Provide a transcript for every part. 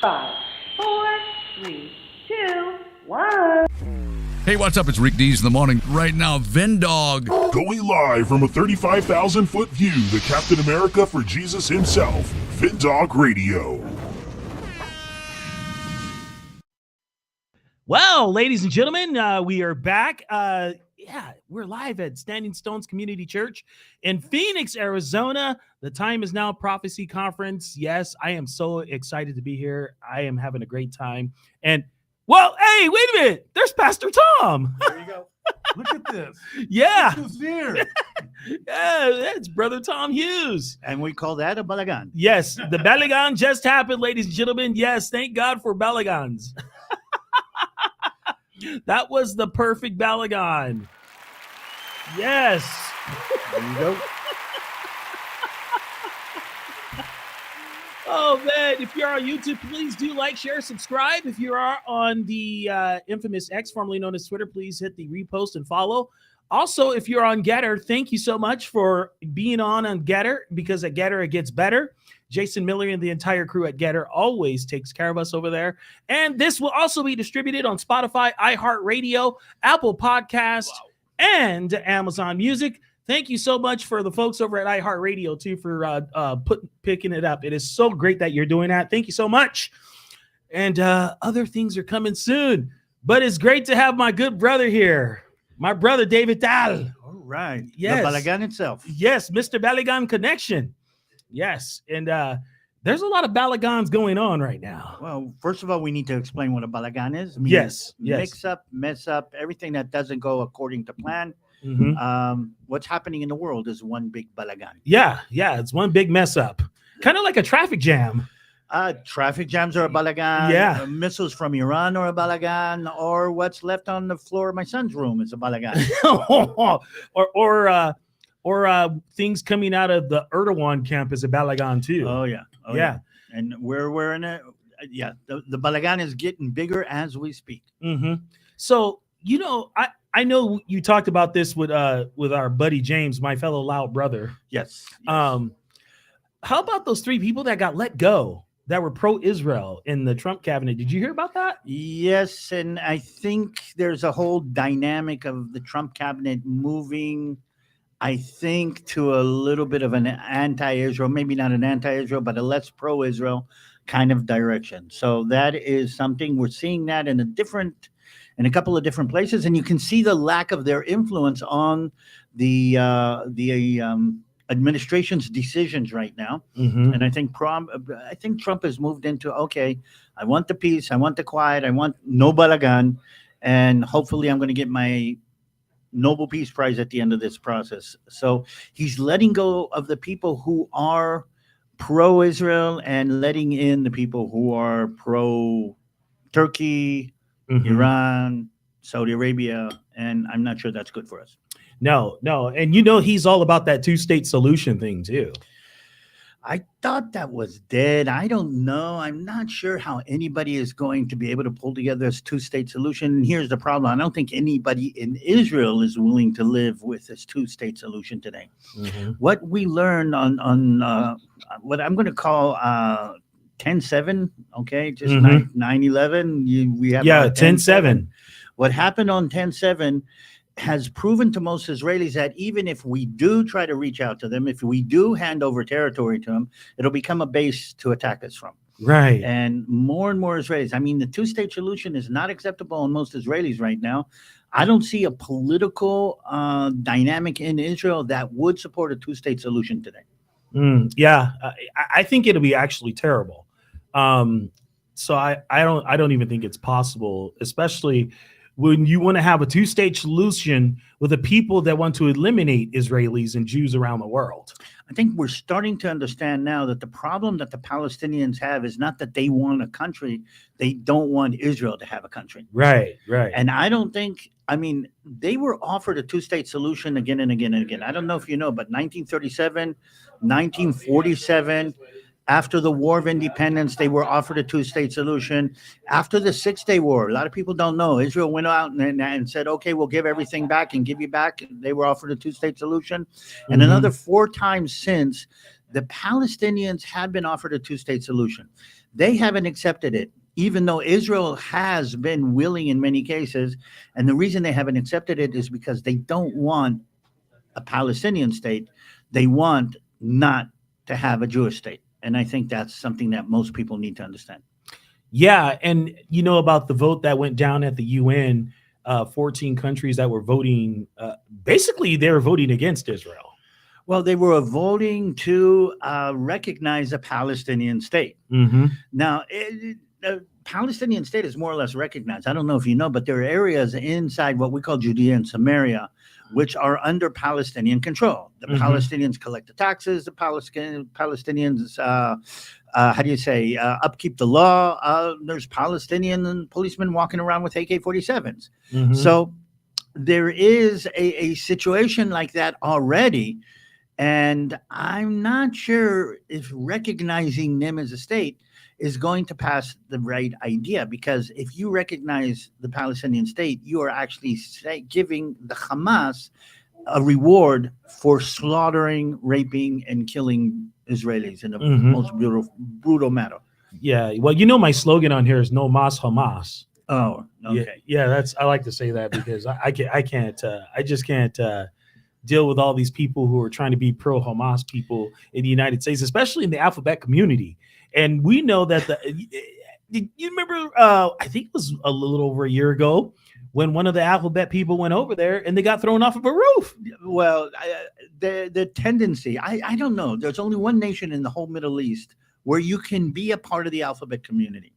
5, 4, 3, 2, 1. Hey, what's up? It's Rick Dees in the morning. Right now, Vindog. Going live from a 35,000-foot view, the Captain America for Jesus himself, vinndoggradio. Well, ladies and gentlemen, we are back. We're live at Standing Stones Community Church in Phoenix, Arizona. The time is now Prophecy Conference. Yes, I am so excited to be here. I am having a great time. And, well, hey, wait a minute. There's Pastor Tom. There you go. Look at this. Yeah. Look who's here. Yeah, that's Brother Tom Hughes. And we call that a balagan. Yes, the Balagan just happened, ladies and gentlemen. Yes, thank God for Balagans. That was the perfect Balagan. Yes. There you go. Oh, man. If you're on YouTube, please do like, share, subscribe. If you are on the infamous X, formerly known as Twitter, please hit the repost and follow. Also, if you're on Getter, thank you so much for being on Getter, because at Getter, it gets better. Jason Miller and the entire crew at Getter always takes care of us over there. And this will also be distributed on Spotify, iHeartRadio, Apple Podcasts, and Amazon Music. Thank you so much for the folks over at iHeartRadio, too, for picking it up. It is so great that you're doing that. Thank you so much. And other things are coming soon. But it's great to have my good brother here, my brother David Tal. All right. Yes. The balagan itself. Yes, Mr. Balagan Connection. Yes, and there's a lot of balagans going on right now. Well, first of all, we need to explain what a balagan is. Yes. Mix up, mess up, everything that doesn't go according to plan. Mm-hmm. What's happening in the world is one big balagan. Yeah, it's one big mess up. Kind of like a traffic jam. Traffic jams are a balagan. Yeah. Missiles from Iran are a balagan. Or what's left on the floor of my son's room is a balagan. or things coming out of the Erdogan camp is a balagan too. Oh yeah. And we're in it. Yeah, the balagan is getting bigger as we speak. Mm-hmm. So I know you talked about this with our buddy James, my fellow loud brother. Yes. How about those 3 people that got let go that were pro-Israel in the Trump cabinet? Did you hear about that? Yes, and I think there's a whole dynamic of the Trump cabinet moving, I think, to a little bit of an anti-Israel, maybe not an anti-Israel, but a less pro-Israel kind of direction. So that is something we're seeing that in a couple of different places, and you can see the lack of their influence on the administration's decisions right now. Mm-hmm. And I think Trump has moved into, okay, I want the peace, I want the quiet, I want no balagan, and hopefully I'm going to get my Nobel Peace Prize at the end of this process. So he's letting go of the people who are pro-Israel and letting in the people who are pro-Turkey, Iran, Saudi Arabia, and I'm not sure that's good for us. No. And he's all about that 2-state solution thing too. I thought that was dead. I don't know. I'm not sure how anybody is going to be able to pull together this 2-state solution. And here's the problem. I don't think anybody in Israel is willing to live with this 2-state solution today. Mm-hmm. What we learned on what I'm going to call 10-7, okay, just 9/11. We have 10-7. What happened on 10-7 has proven to most Israelis that even if we do try to reach out to them, if we do hand over territory to them, it'll become a base to attack us from. Right. And more Israelis. I mean, the 2-state solution is not acceptable in most Israelis right now. I don't see a political dynamic in Israel that would support a 2-state solution today. I think it'll be actually terrible. So I don't even think it's possible, especially when you want to have a 2-state solution with the people that want to eliminate Israelis and Jews around the world. I think we're starting to understand now that the problem that the Palestinians have is not that they want a country, they don't want Israel to have a country. Right. And I don't think, they were offered a 2-state solution again and again and again. I don't know if you know, but 1937, 1947, after the War of Independence, they were offered a 2-state solution. After the 6-Day War, a lot of people don't know, Israel went out and said, okay, we'll give everything back and give you back. They were offered a 2-state solution. And another 4 times since, The Palestinians have been offered a two-state solution. They haven't accepted it, even though Israel has been willing in many cases. And the reason they haven't accepted it is because they don't want a Palestinian state. They want not to have a Jewish state. And I think that's something that most people need to understand. Yeah, and you know about the vote that went down at the UN, 14 countries that were voting. Basically, they were voting against Israel. Well, they were voting to recognize a Palestinian state. Mm-hmm. Now, the Palestinian state is more or less recognized. I don't know if you know, but there are areas inside what we call Judea and Samaria, which are under Palestinian control. The Palestinians collect the taxes. The Palestinians, how do you say, upkeep the law. There's Palestinian policemen walking around with AK-47s. So there is a situation like that already. And I'm not sure if recognizing them as a state is going to pass the right idea, because if you recognize the Palestinian state, you are actually giving the Hamas a reward for slaughtering, raping, and killing Israelis in the most brutal manner. Yeah, well, you know, my slogan on here is "No Mas Hamas." Oh, okay. Yeah, I like to say that because I just can't deal with all these people who are trying to be pro Hamas people in the United States, especially in the alphabet community. And we know that you remember, I think it was a little over a year ago when one of the alphabet people went over there and they got thrown off of a roof. Well, the tendency, I don't know. There's only one nation in the whole Middle East where you can be a part of the alphabet community.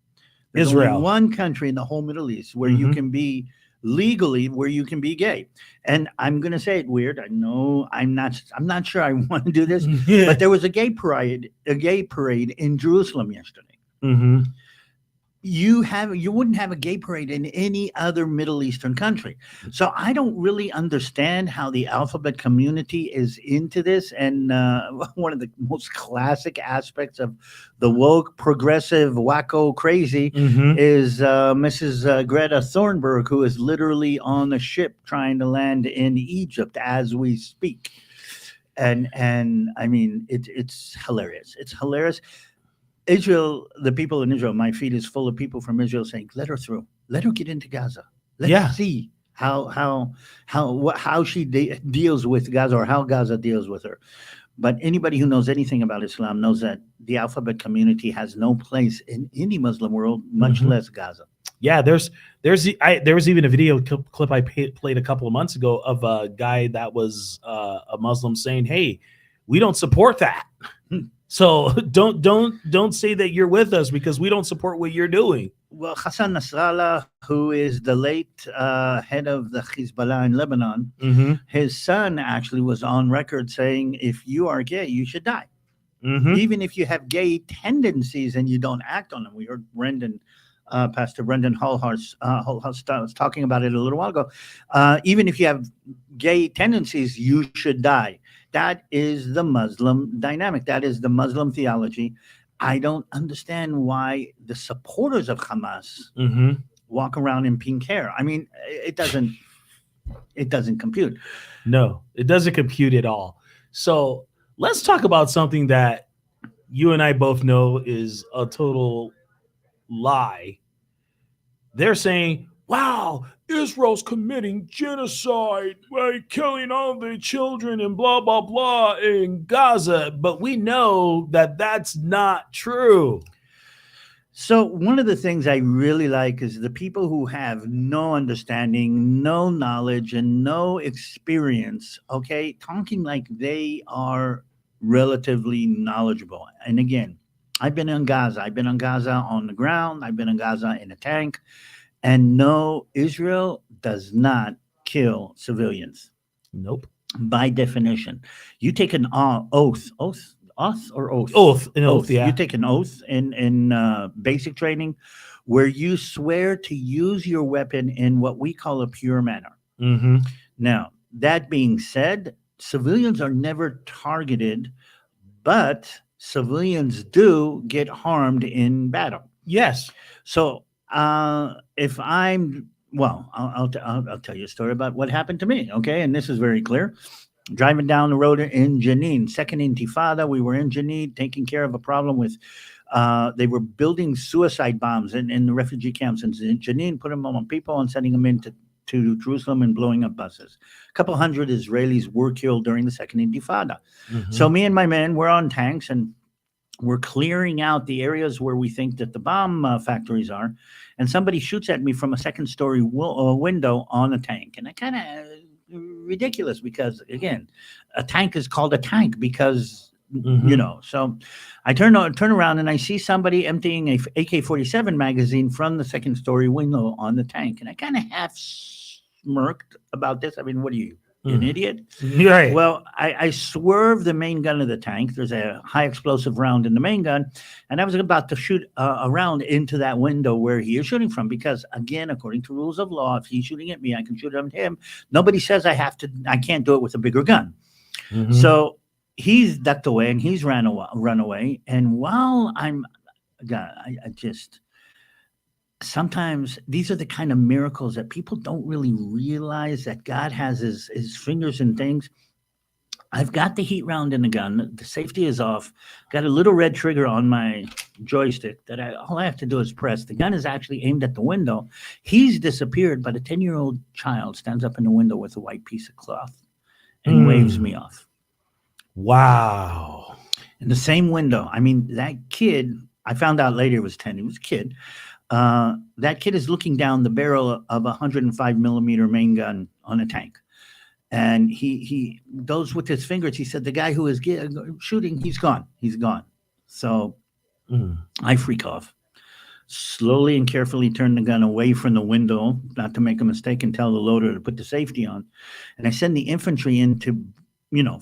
There's Israel. only one country in the whole Middle East where you can be legally, where you can be gay. And I'm going to say it weird. I know I'm not sure I want to do this, but there was a gay parade in Jerusalem yesterday. You wouldn't have a gay parade in any other Middle Eastern country. So I don't really understand how the alphabet community is into this. And one of the most classic aspects of the woke, progressive, wacko, crazy is Mrs. Greta Thunberg, who is literally on a ship trying to land in Egypt as we speak. And I mean, it's hilarious. It's hilarious. Israel, the people in Israel, my feed is full of people from Israel saying, "Let her through. Let her get into Gaza. Let's see how she deals with Gaza, or how Gaza deals with her." But anybody who knows anything about Islam knows that the alphabet community has no place in any Muslim world, much less Gaza. Yeah, there was even a video clip I played a couple of months ago of a guy that was a Muslim saying, "Hey, we don't support that." So don't say that you're with us because we don't support what you're doing. Well, Hassan Nasrallah, who is the late head of the Hezbollah in Lebanon, his son actually was on record saying, if you are gay, you should die. Even if you have gay tendencies and you don't act on them. We heard Pastor Brendan Holhurst was talking about it a little while ago. Even if you have gay tendencies, you should die. That is the Muslim dynamic. That is the Muslim theology. I don't understand why the supporters of Hamas walk around in pink hair. I mean, it doesn't compute. No, it doesn't compute at all. So let's talk about something that you and I both know is a total lie. They're saying, wow, Israel's committing genocide by killing all the children and blah, blah, blah in Gaza. But we know that that's not true. So one of the things I really like is the people who have no understanding, no knowledge, and no experience, okay, talking like they are relatively knowledgeable. And again, I've been in Gaza. I've been in Gaza on the ground. I've been in Gaza in a tank. And no, Israel does not kill civilians. Nope. By definition. You take an oath. Oath, yeah. You take an oath in basic training where you swear to use your weapon in what we call a pure manner. Now, that being said, civilians are never targeted, but civilians do get harmed in battle. Yes. So if I'm, well, I'll tell you a story about what happened to me. Okay. And this is very clear. driving down the road in Jenin, Second Intifada. We were in Jenin taking care of a problem with, they were building suicide bombs in the refugee camps in Jenin, putting them on people and sending them into to Jerusalem and blowing up buses. A couple hundred Israelis were killed during the Second Intifada. So me and my men, we're on tanks and we're clearing out the areas where we think that the bomb factories are. And somebody shoots at me from a second-story window on a tank. And I kind of ridiculous because, again, a tank is called a tank because, you know. So I turn around and I see somebody emptying a AK-47 magazine from the second-story window on the tank. And I kind of half smirked about this. I mean, what are you? An idiot? Right. Well, I swerved the main gun of the tank. There's a high explosive round in the main gun, and I was about to shoot a round into that window where he is shooting from. Because again, according to rules of law, if he's shooting at me, I can shoot at him. Nobody says I can't do it with a bigger gun. So he's ducked away and he's run away. And while God, I just. Sometimes these are the kind of miracles that people don't really realize that God has his fingers in things. I've got the heat round in the gun. The safety is off. Got a little red trigger on my joystick that all I have to do is press. The gun is actually aimed at the window. He's disappeared, but a 10-year-old child stands up in the window with a white piece of cloth and waves me off. Wow. In the same window. I mean, that kid, I found out later it was 10. He was a kid. That kid is looking down the barrel of a 105 millimeter main gun on a tank. And he goes with his fingers. He said, the guy who is shooting, he's gone. He's gone. So I freak off. Slowly and carefully turn the gun away from the window, not to make a mistake, and tell the loader to put the safety on. And I send the infantry in to,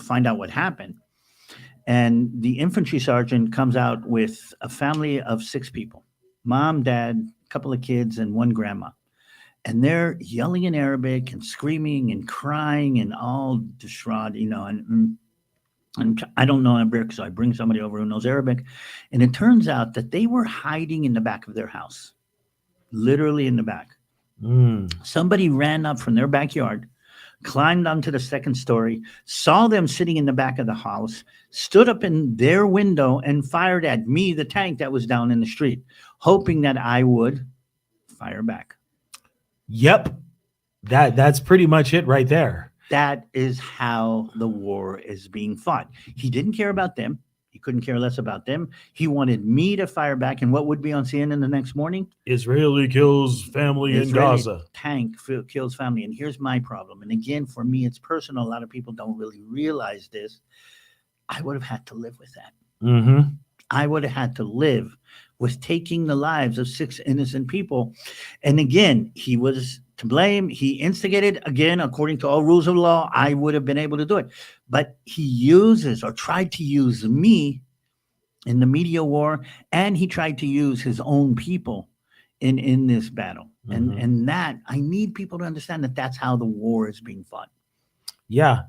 find out what happened. And the infantry sergeant comes out with a family of 6 people. Mom, dad, a couple of kids, and one grandma. And they're yelling in Arabic and screaming and crying and all distraught, and I don't know Arabic, so I bring somebody over who knows Arabic. And it turns out that they were hiding in the back of their house, literally in the back. Somebody ran up from their backyard, climbed onto the second story, saw them sitting in the back of the house, stood up in their window and fired at me, the tank that was down in the street, hoping that I would fire back. Yep. That's pretty much it right there. That is how the war is being fought. He didn't care about them. He couldn't care less about them. He wanted me to fire back. And what would be on CNN the next morning? Israeli kills family in Gaza. Tank kills family. And here's my problem. And again, for me, it's personal. A lot of people don't really realize this. I would have had to live with that. I would have had to live with taking the lives of 6 innocent people. And again, he was to blame. He instigated, again, according to all rules of law, I would have been able to do it. But he uses or tried to use me in the media war, and he tried to use his own people in this battle. And that, I need people to understand that that's how the war is being fought. Yeah.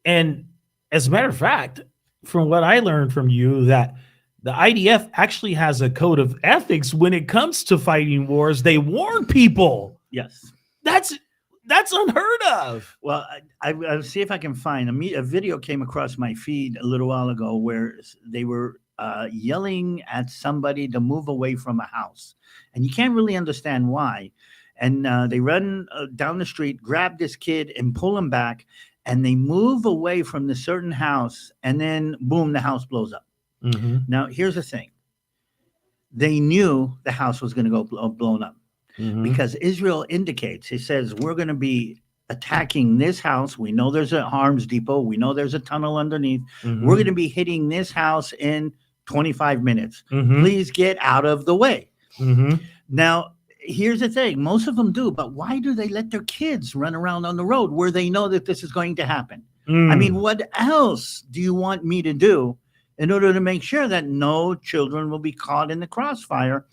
And as a matter of fact, from what I learned from you, that the IDF actually has a code of ethics when it comes to fighting wars. They warn people. Yes. That's unheard of. Well, I'll see if I can find a video came across my feed a little while ago where they were yelling at somebody to move away from a house. And you can't really understand why. And they run down the street, grab this kid and pull him back. And they move away from the certain house. And then, boom, the house blows up. Now, here's the thing. They knew the house was going to go blown up because Israel indicates, it says, we're going to be attacking this house. We know there's an arms depot. We know there's a tunnel underneath. We're going to be hitting this house in 25 minutes. Please get out of the way. Now, here's the thing. Most of them do, but why do they let their kids run around on the road where they know that this is going to happen? I mean, what else do you want me to do in order to make sure that no children will be caught in the crossfire?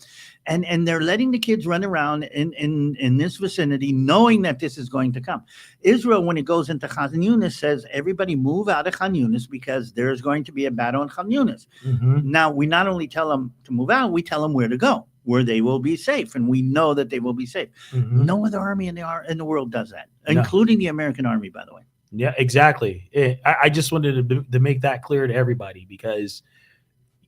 And they're letting the kids run around in this vicinity, knowing that this is going to come. Israel, when it goes into Khan Yunis, says, everybody move out of Khan Yunis because there's going to be a battle in Khan Yunis. Now, we not only tell them to move out, we tell them where to go, where they will be safe. And we know that they will be safe. No other army in the world does that, including the American army, by the way. Yeah, exactly. I just wanted to make that clear to everybody because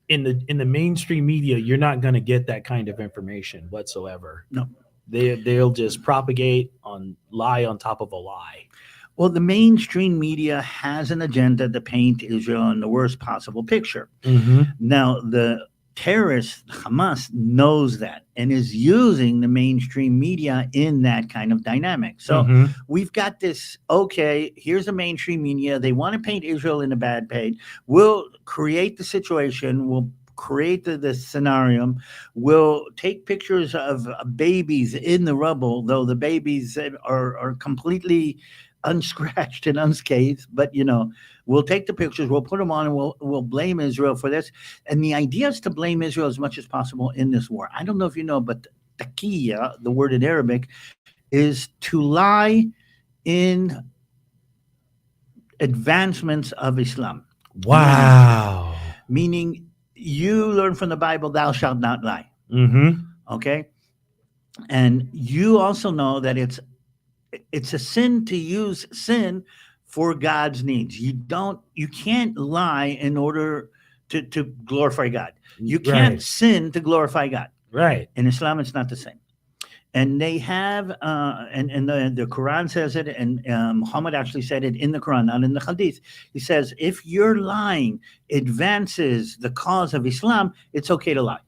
in the mainstream media, you're not going to get that kind of information whatsoever. No. They'll just propagate on lie on top of a lie. Well, the mainstream media has an agenda to paint Israel in the worst possible picture. Mm-hmm. Now, the terrorist Hamas knows that and is using the mainstream media in that kind of dynamic. So Mm-hmm. we've got this, okay, here's the mainstream media. They want to paint Israel in a bad paint. We'll create the situation. We'll create the scenario. We'll take pictures of babies in the rubble, though the babies are completely unscratched and unscathed. But, we'll take the pictures, we'll put them on, and we'll blame Israel for this. And the idea is to blame Israel as much as possible in this war. I don't know if you know, but taqiyya, the word in Arabic, is to lie in advancements of Islam. Wow. Meaning you learn from the Bible, thou shalt not lie. Mm-hmm. Okay? And you also know that it's a sin to use sin for God's needs. You can't lie in order to glorify God. You can't Right. sin to glorify God. Right. In Islam, it's not the same. And they have, and the Quran says it, and Muhammad actually said it in the Quran, not in the Hadith. He says, if your lying advances the cause of Islam, it's okay to lie.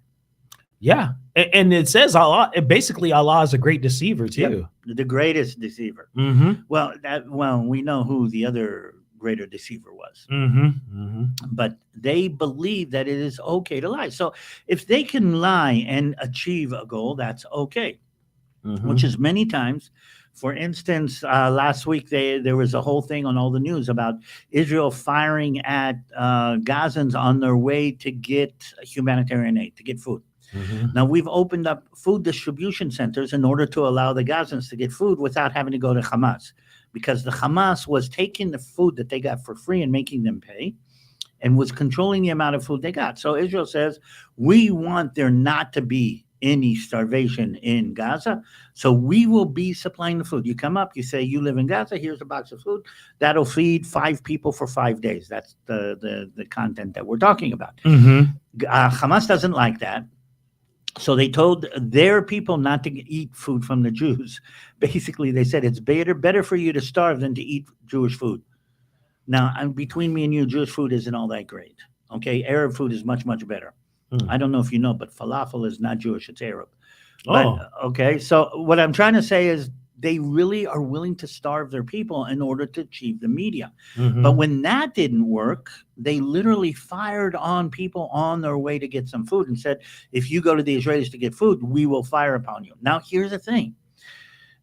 Yeah. And it says Allah, basically Allah is a great deceiver too. The greatest deceiver. Mm-hmm. Well, we know who the other greater deceiver was. Mm-hmm. Mm-hmm. But they believe that it is okay to lie. So if they can lie and achieve a goal, that's okay. Mm-hmm. Which is many times. For instance, last week there was a whole thing on all the news about Israel firing at Gazans on their way to get humanitarian aid, to get food. Mm-hmm. Now, we've opened up food distribution centers in order to allow the Gazans to get food without having to go to Hamas, because the Hamas was taking the food that they got for free and making them pay and was controlling the amount of food they got. So Israel says, we want there not to be any starvation in Gaza, so we will be supplying the food. You come up, you say you live in Gaza, here's a box of food that'll feed 5 people for 5 days. That's the content that we're talking about. Mm-hmm. Hamas doesn't like that. So they told their people not to eat food from the Jews. Basically, they said it's better for you to starve than to eat Jewish food. Now, between me and you, Jewish food isn't all that great. Okay, Arab food is much, much better. I don't know if you know, but falafel is not Jewish, it's Arab. But, okay, so what I'm trying to say is they really are willing to starve their people in order to achieve the media. Mm-hmm. But when that didn't work, they literally fired on people on their way to get some food and said, if you go to the Israelis to get food, we will fire upon you. Now, here's the thing.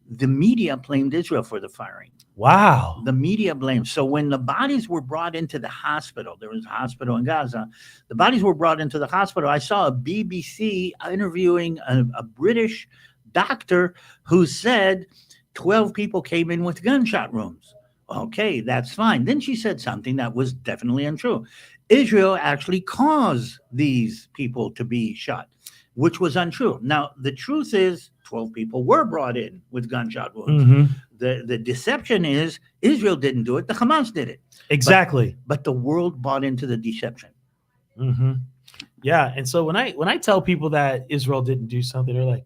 The media blamed Israel for the firing. Wow. The media blamed. So when the bodies were brought into the hospital, there was a hospital in Gaza, the bodies were brought into the hospital. I saw a BBC interviewing a British doctor who said 12 people came in with gunshot wounds. Okay, that's fine. Then she said something that was definitely untrue. Israel actually caused these people to be shot, which was untrue. Now, the truth is 12 people were brought in with gunshot wounds. Mm-hmm. The deception is Israel didn't do it. The Hamas did it. Exactly. But the world bought into the deception. Mm-hmm. Yeah. And so when I tell people that Israel didn't do something, they're like,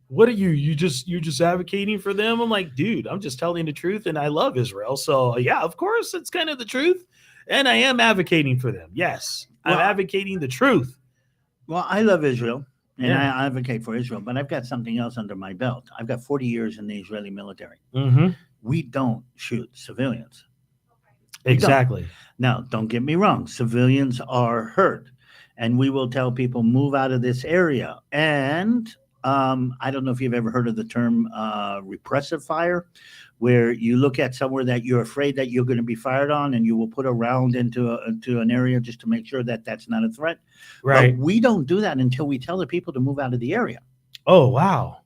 what are you're just advocating for them? I'm like, dude, I'm just telling the truth, and I love Israel. So yeah, of course it's kind of the truth. And I am advocating for them. Yes. I'm advocating the truth. Well, I love Israel. And Yeah. I advocate for Israel, but I've got something else under my belt. I've got 40 years in the Israeli military. Mm-hmm. We don't shoot civilians. We don't. Exactly. Now, don't get me wrong. Civilians are hurt. And we will tell people, move out of this area. And I don't know if you've ever heard of the term repressive fire, where you look at somewhere that you're afraid that you're going to be fired on, and you will put a round into an area just to make sure that that's not a threat. Right. But we don't do that until we tell the people to move out of the area. Oh, wow.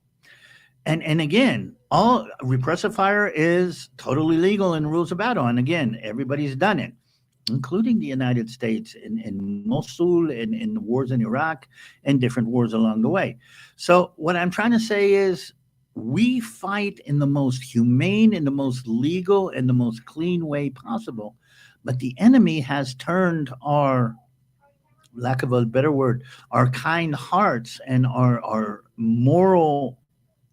And again, all repressive fire is totally legal in rules of battle. And again, everybody's done it, including the United States in Mosul, in the wars in Iraq, and different wars along the way. So what I'm trying to say is we fight in the most humane, in the most legal, and the most clean way possible. But the enemy has turned our, lack of a better word, our kind hearts and our moral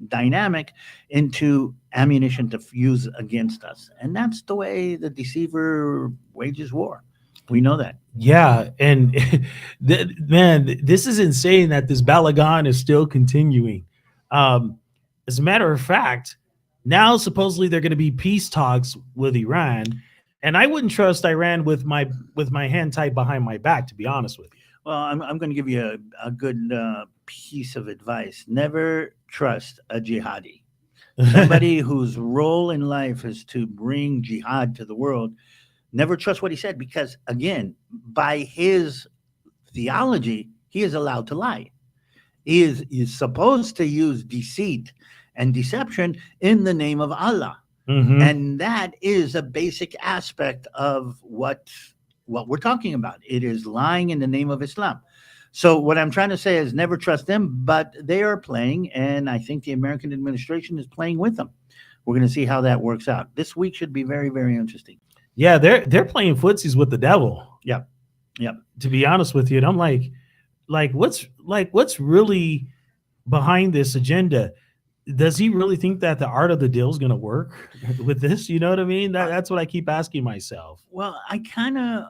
dynamic into ammunition to use against us. And that's the way the deceiver wages war. We know that. Yeah, and man, this is insane that this Balagan is still continuing. As a matter of fact, now supposedly they're going to be peace talks with Iran, and I wouldn't trust Iran with my hand tied behind my back, to be honest with you. Well, I'm going to give you a good piece of advice. Never trust a jihadi. Somebody whose role in life is to bring jihad to the world. Never trust what he said, because, again, by his theology, he is allowed to lie. He is supposed to use deceit and deception in the name of Allah. Mhm. And that is a basic aspect of what we're talking about. It is lying in the name of Islam. So what I'm trying to say is never trust them, but they are playing, and I think the American administration is playing with them. We're going to see how that works out. This week should be very, very interesting. Yeah, they're playing footsies with the devil. Yep. Yep. To be honest with you, and I'm what's really behind this agenda? Does he really think that the art of the deal is going to work with this? You know what I mean? That's what I keep asking myself. Well, I kind of,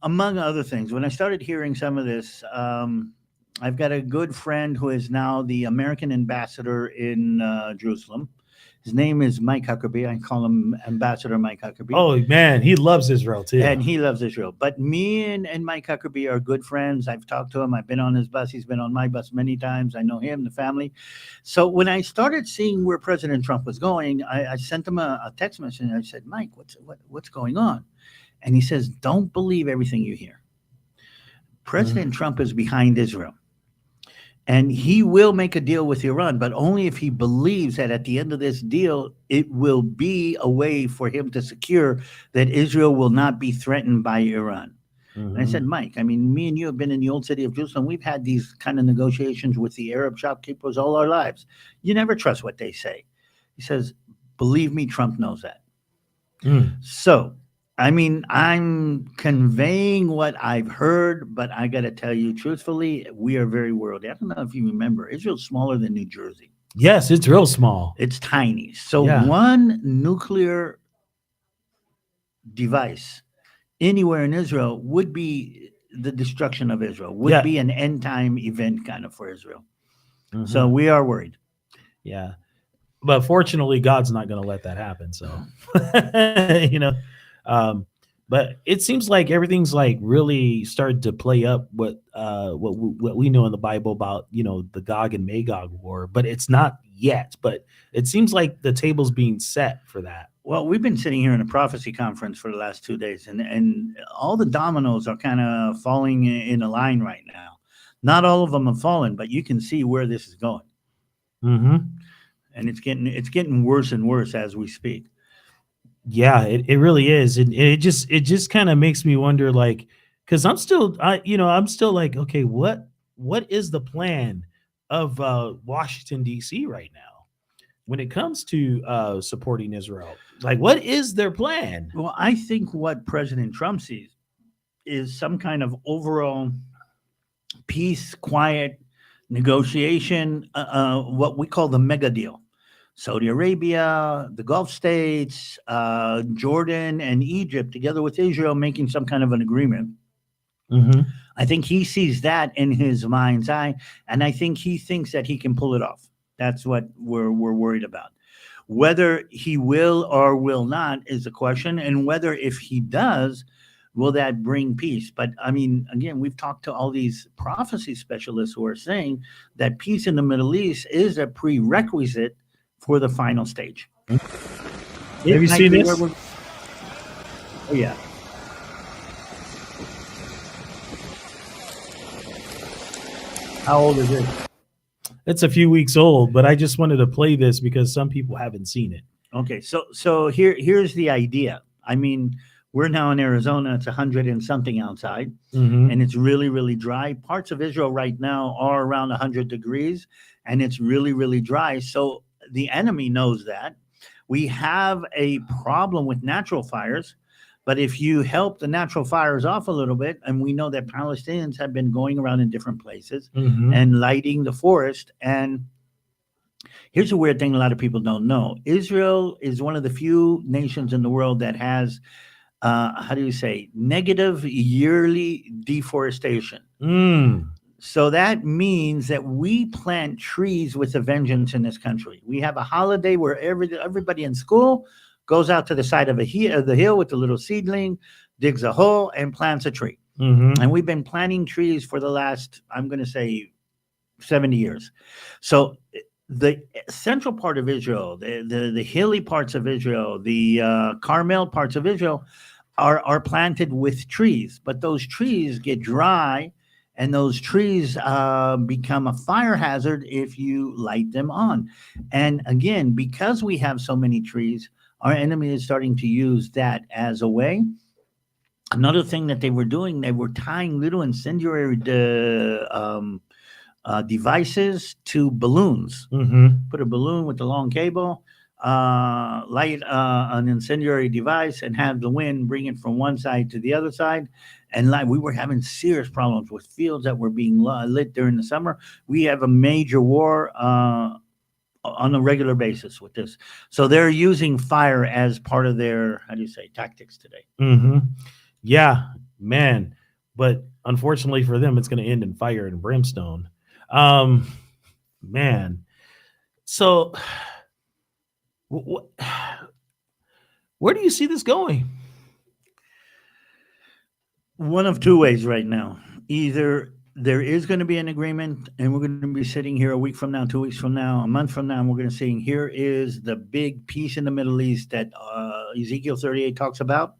among other things, when I started hearing some of this, I've got a good friend who is now the American ambassador in Jerusalem. His name is Mike Huckabee. I call him Ambassador Mike Huckabee. Oh, man, he loves Israel too. And he loves Israel. But me and Mike Huckabee are good friends. I've talked to him. I've been on his bus. He's been on my bus many times. I know him, the family. So when I started seeing where President Trump was going, I sent him a text message, and I said, Mike, what's going on? And he says, don't believe everything you hear. President Trump is behind Israel. And he will make a deal with Iran, but only if he believes that at the end of this deal, it will be a way for him to secure that Israel will not be threatened by Iran. And I said, Mike, I mean, me and you have been in the old city of Jerusalem. We've had these kind of negotiations with the Arab shopkeepers all our lives. You never trust what they say. He says, believe me, Trump knows that. So, I mean, I'm conveying what I've heard, but I got to tell you, truthfully, we are very worldly. I don't know if you remember, Israel's smaller than New Jersey. Yes, it's real small. It's tiny. So Yeah. one nuclear device anywhere in Israel would be the destruction of Israel, would be an end time event kind of for Israel. So we are worried. Yeah. But fortunately, God's not going to let that happen. So, you know, but it seems like everything's like really started to play up what we know in the Bible about, you know, the Gog and Magog war, but it's not yet. But it seems like the table's being set for that. Well, we've been sitting here in a prophecy conference for the last 2 days, and all the dominoes are kind of falling in a line right now. Not all of them have fallen, but you can see where this is going. And it's getting worse and worse as we speak. Yeah, it really is. And it just kind of makes me wonder, like, because I'm still like, okay, what is the plan of Washington, D.C. right now when it comes to supporting Israel? Like, what is their plan? Well, I think what President Trump sees is some kind of overall peace, quiet negotiation, what we call the mega deal. Saudi Arabia, the Gulf states, Jordan, and Egypt, together with Israel, making some kind of an agreement. I think he sees that in his mind's eye, and I think he thinks that he can pull it off. That's what we're worried about. Whether he will or will not is the question, and whether, if he does, will that bring peace? But I mean, again, we've talked to all these prophecy specialists who are saying that peace in the Middle East is a prerequisite for the final stage. Have you seen this? Oh, yeah. How old is it? It's a few weeks old, but I just wanted to play this because some people haven't seen it. Okay, so here's the idea. I mean, we're now in Arizona. It's 100 and something outside, and it's really, really dry. Parts of Israel right now are around 100 degrees, and it's really, really dry. So the enemy knows that. We have a problem with natural fires, but if you help the natural fires off a little bit, and we know that Palestinians have been going around in different places and lighting the forest. And here's a weird thing a lot of people don't know. Israel is one of the few nations in the world that has, how do you say, negative yearly deforestation. So that means that we plant trees with a vengeance in this country. We have a holiday where everybody in school goes out to the side of the hill with a little seedling, digs a hole, and plants a tree. And we've been planting trees for the last, I'm going to say, 70 years. So the central part of Israel, the hilly parts of Israel, the Carmel parts of Israel are planted with trees. But those trees get dry, and those trees become a fire hazard if you light them on. And again, because we have so many trees, our enemy is starting to use that as a way. Another thing that they were doing, they were tying little incendiary devices to balloons. Put a balloon with a long cable, light an incendiary device, and have the wind bring it from one side to the other side. And we were having serious problems with fields that were being lit during the summer. We have a major war on a regular basis with this. So they're using fire as part of their, how do you say, tactics today. Yeah, man. But unfortunately for them, it's going to end in fire and brimstone. Man. So where do you see this going? One of two ways right now. Either there is going to be an agreement, and we're going to be sitting here a week from now, 2 weeks from now, a month from now, and we're going to say, here is the big peace in the Middle East that Ezekiel 38 talks about.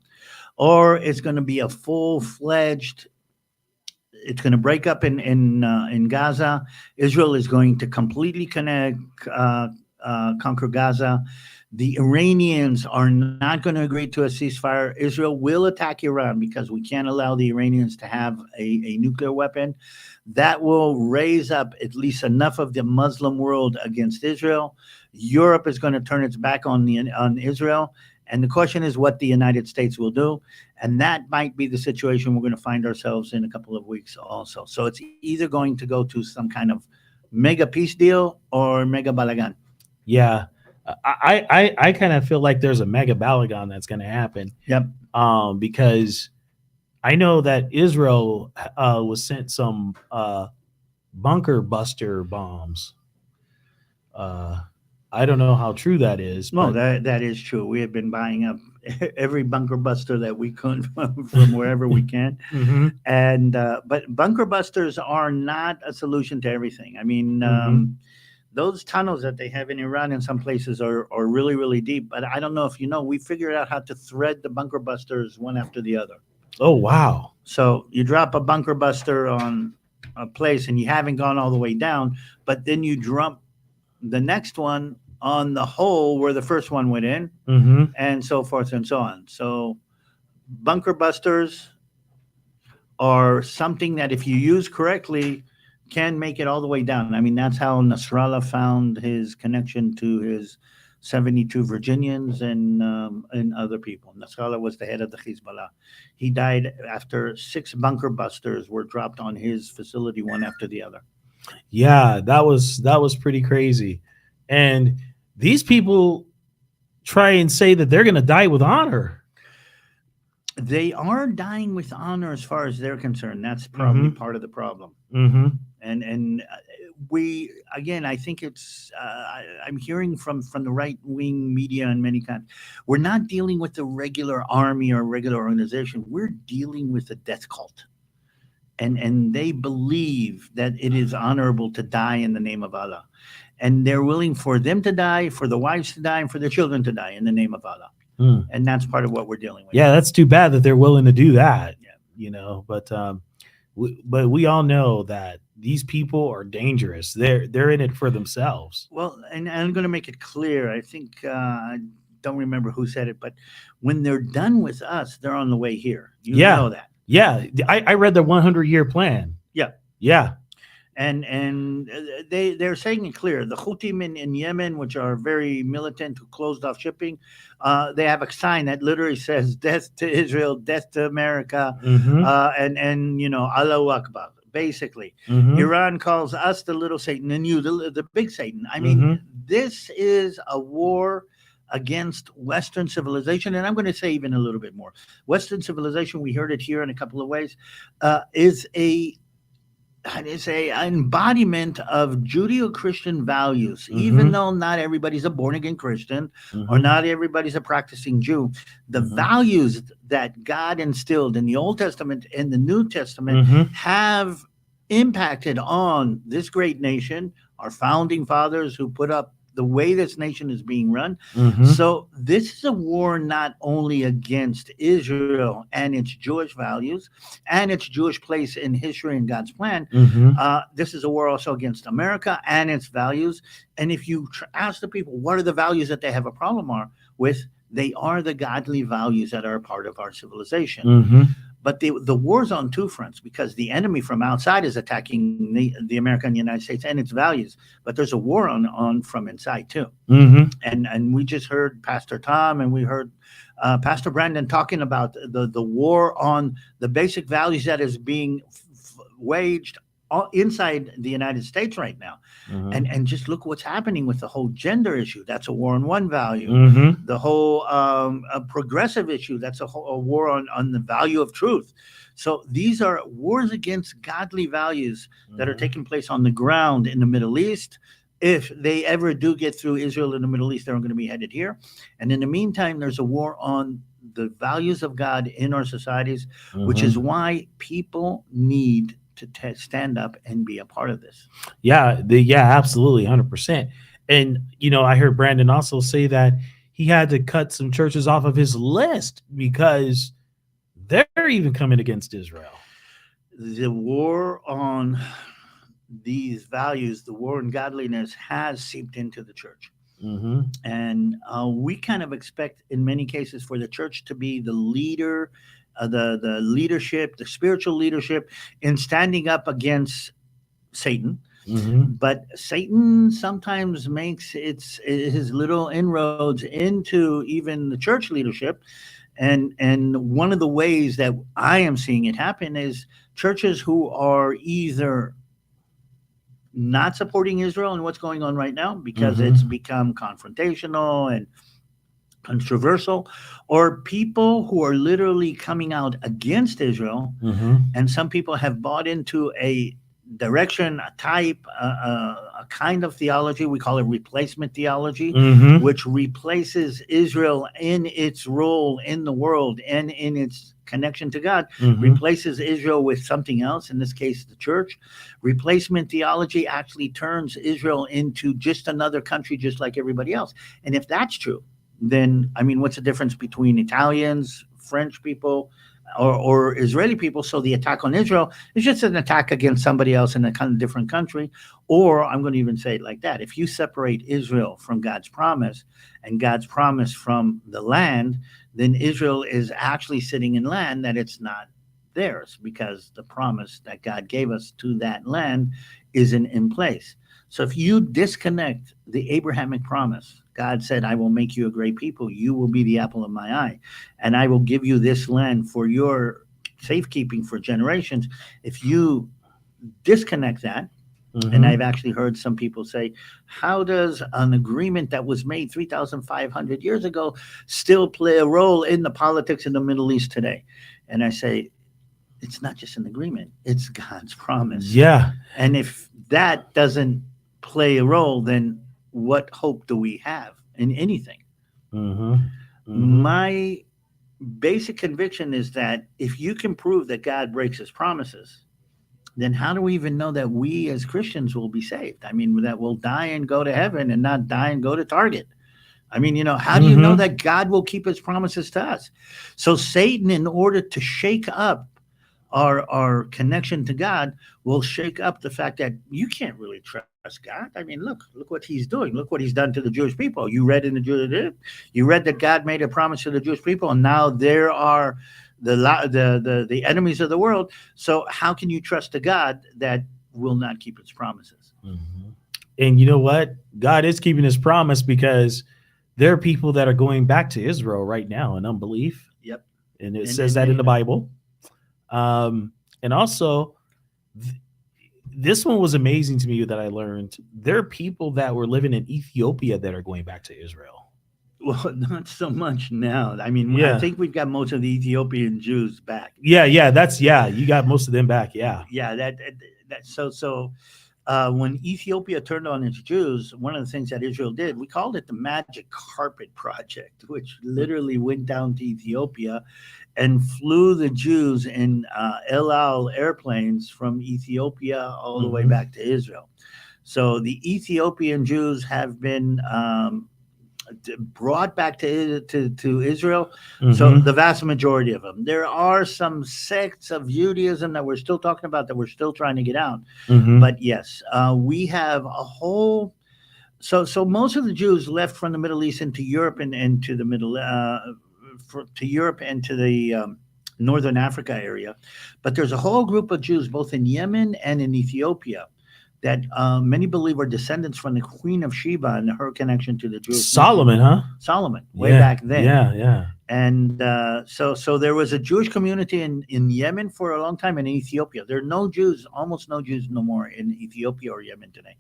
Or it's going to be a full-fledged, it's going to break up in Gaza. Israel is going to completely conquer Gaza. The Iranians are not going to agree to a ceasefire. Israel will attack Iran because we can't allow the Iranians to have a nuclear weapon. That will raise up at least enough of the Muslim world against Israel. Europe is going to turn its back on Israel. And the question is what the United States will do. And that might be the situation we're going to find ourselves in a couple of weeks also. So it's either going to go to some kind of mega peace deal or mega balagan. Yeah. I kind of feel like there's a mega balagan that's going to happen. Yep. Because I know that Israel was sent some bunker buster bombs. I don't know how true that is. No, that is true. We have been buying up every bunker buster that we could from wherever we can. And but bunker busters are not a solution to everything. I mean, those tunnels that they have in Iran in some places are really, really deep. But I don't know if you know, we figured out how to thread the bunker busters one after the other. Oh, wow. So you drop a bunker buster on a place and you haven't gone all the way down, but then you drop the next one on the hole where the first one went in, and so forth and so on. So bunker busters are something that if you use correctly, can make it all the way down. I mean, that's how Nasrallah found his connection to his 72 Virginians and other people. Nasrallah was the head of the Hezbollah. He died after 6 bunker busters were dropped on his facility, one after the other. Yeah, that was pretty crazy. And these people try and say that they're going to die with honor. They are dying with honor as far as they're concerned. That's probably part of the problem. And we, again, I think it's, I'm hearing from the right-wing media and many kinds, we're not dealing with the regular army or regular organization. We're dealing with a death cult. And they believe that it is honorable to die in the name of Allah. And they're willing for them to die, for the wives to die, and for their children to die in the name of Allah. And that's part of what we're dealing with. Yeah, that's too bad that they're willing to do that. Yeah. You know, but we all know that these people are dangerous. They're in it for themselves. Well, and I'm going to make it clear. I think I don't remember who said it, but when they're done with us, they're on the way here. You know that. Yeah, I read the 100-year plan. Yeah. Yeah. and they're saying it clear. The Houthis in Yemen, which are very militant, who closed off shipping, they have a sign that literally says "Death to Israel, Death to America," Mm-hmm. and Allahu Akbar. Basically, Mm-hmm. Iran calls us the little Satan and you the big Satan. I mean, Mhm. this is a war against Western civilization, and I'm going to say even a little bit more. Western civilization, we heard it here in a couple of ways, is an embodiment of Judeo-Christian values, even Mhm. though not everybody's a born-again Christian or Mhm. not everybody's a practicing Jew. The Mhm. values that God instilled in the Old Testament and the New Testament Mhm. have impacted on this great nation, our founding fathers who put up the way this nation is being run. Mhm. So this is a war not only against Israel and its Jewish values and its Jewish place in history and God's plan. Mhm. This is a war also against America and its values. And if you ask the people what are the values that they have a problem with, they are the godly values that are a part of our civilization. Mhm. But the war's on two fronts because the enemy from outside is attacking the America and the United States and its values. But there's a war on from inside too. Mhm. And we just heard Pastor Tom and we heard Pastor Brandon talking about the war on the basic values that is being waged inside the United States right now. Mhm. And just look what's happening with the whole gender issue. That's a war on one value. Mhm. The whole progressive issue. That's a war on the value of truth. So these are wars against godly values that are Mhm. taking place on the ground in the Middle East. If they ever do get through Israel and the Middle East, they're going to be headed here. And in the meantime, there's a war on the values of God in our societies, which is Mhm. why people need to stand up and be a part of this. Yeah, absolutely, 100%. And I heard Brandon also say that he had to cut some churches off of his list because they're even coming against Israel. The war on these values, the war on godliness, has seeped into the church. Mm-hmm. And we kind of expect, in many cases, for the church to be the leader, the leadership, the spiritual leadership, in standing up against Satan. Mm-hmm. But Satan sometimes makes his little inroads into even the church leadership. And one of the ways that I am seeing it happen is churches who are either not supporting Israel and what's going on right now because Mhm. it's become confrontational and controversial, or people who are literally coming out against Israel. Mm-hmm. And some people have bought into a direction, a type, a kind of theology. We call it replacement theology, Mm-hmm. which replaces Israel in its role in the world and in its connection to God, Mm-hmm. replaces Israel with something else, in this case, the church. Replacement theology actually turns Israel into just another country, just like everybody else. And if that's true, then, I mean, what's the difference between Italians, French people, or Israeli people? So the attack on Israel is just an attack against somebody else in a kind of different country. Or I'm going to even say it like that. If you separate Israel from God's promise and God's promise from the land, then Israel is actually sitting in land that it's not theirs because the promise that God gave us to that land isn't in place. So if you disconnect the Abrahamic promise, God said, I will make you a great people. You will be the apple of my eye. And I will give you this land for your safekeeping for generations. If you disconnect that, Mm-hmm. and I've actually heard some people say, how does an agreement that was made 3,500 years ago still play a role in the politics in the Middle East today? And I say, it's not just an agreement, it's God's promise. Yeah. And if that doesn't play a role, then what hope do we have in anything? Mm-hmm. Mm-hmm. My basic conviction is that if you can prove that God breaks his promises, then how do we even know that we as Christians will be saved? I mean, that we'll die and go to heaven and not die and go to Target. I mean, how do you know that God will keep his promises to us? So Satan, in order to shake up our connection to God, will shake up the fact that you can't really trust God. I mean, look what he's doing. Look what he's done to the Jewish people. You read you read that God made a promise to the Jewish people, and now there are the enemies of the world. So how can you trust a God that will not keep its promises. And you know what? God is keeping his promise, because there are people that are going back to Israel right now in unbelief. Yep. And it And- says and- that in the Bible. And also, this one was amazing to me that I learned. There are people that were living in Ethiopia that are going back to Israel. Well, not so much now. I mean, Yeah. I think we've got most of the Ethiopian Jews back. Yeah, you got most of them back. Yeah. Yeah, when Ethiopia turned on its Jews, one of the things that Israel did, we called it the Magic Carpet Project, which literally went down to Ethiopia and flew the Jews in El Al airplanes from Ethiopia all the way back to Israel. So the Ethiopian Jews have been brought back to Israel. So the vast majority of them. There are some sects of Judaism that we're still talking about, that we're still trying to get out. But yes, we have a whole. So most of the Jews left from the Middle East into Europe and to the to Europe and to the Northern Africa area. But there's a whole group of Jews both in Yemen and in Ethiopia that many believe are descendants from the Queen of Sheba and her connection to the Jewish Solomon, nation. huh? Solomon, way back then. Yeah. And so there was a Jewish community in Yemen for a long time, and in Ethiopia. There are no Jews, almost no Jews no more in Ethiopia or Yemen today.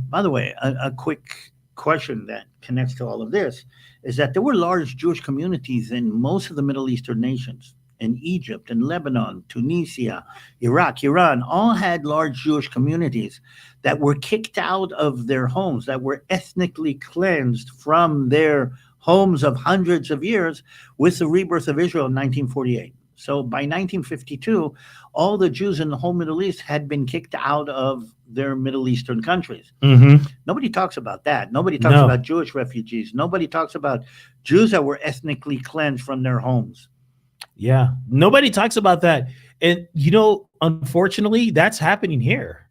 By the way, a quick question that connects to all of this is that there were large Jewish communities in most of the Middle Eastern nations. In Egypt, in Lebanon, Tunisia, Iraq, Iran, all had large Jewish communities that were kicked out of their homes, that were ethnically cleansed from their homes of hundreds of years with the rebirth of Israel in 1948. So by 1952, all the Jews in the whole Middle East had been kicked out of their Middle Eastern countries. Nobody talks about that. Nobody talks about Jewish refugees. Nobody talks about Jews that were ethnically cleansed from their homes. Yeah, nobody talks about that. And, unfortunately, that's happening here.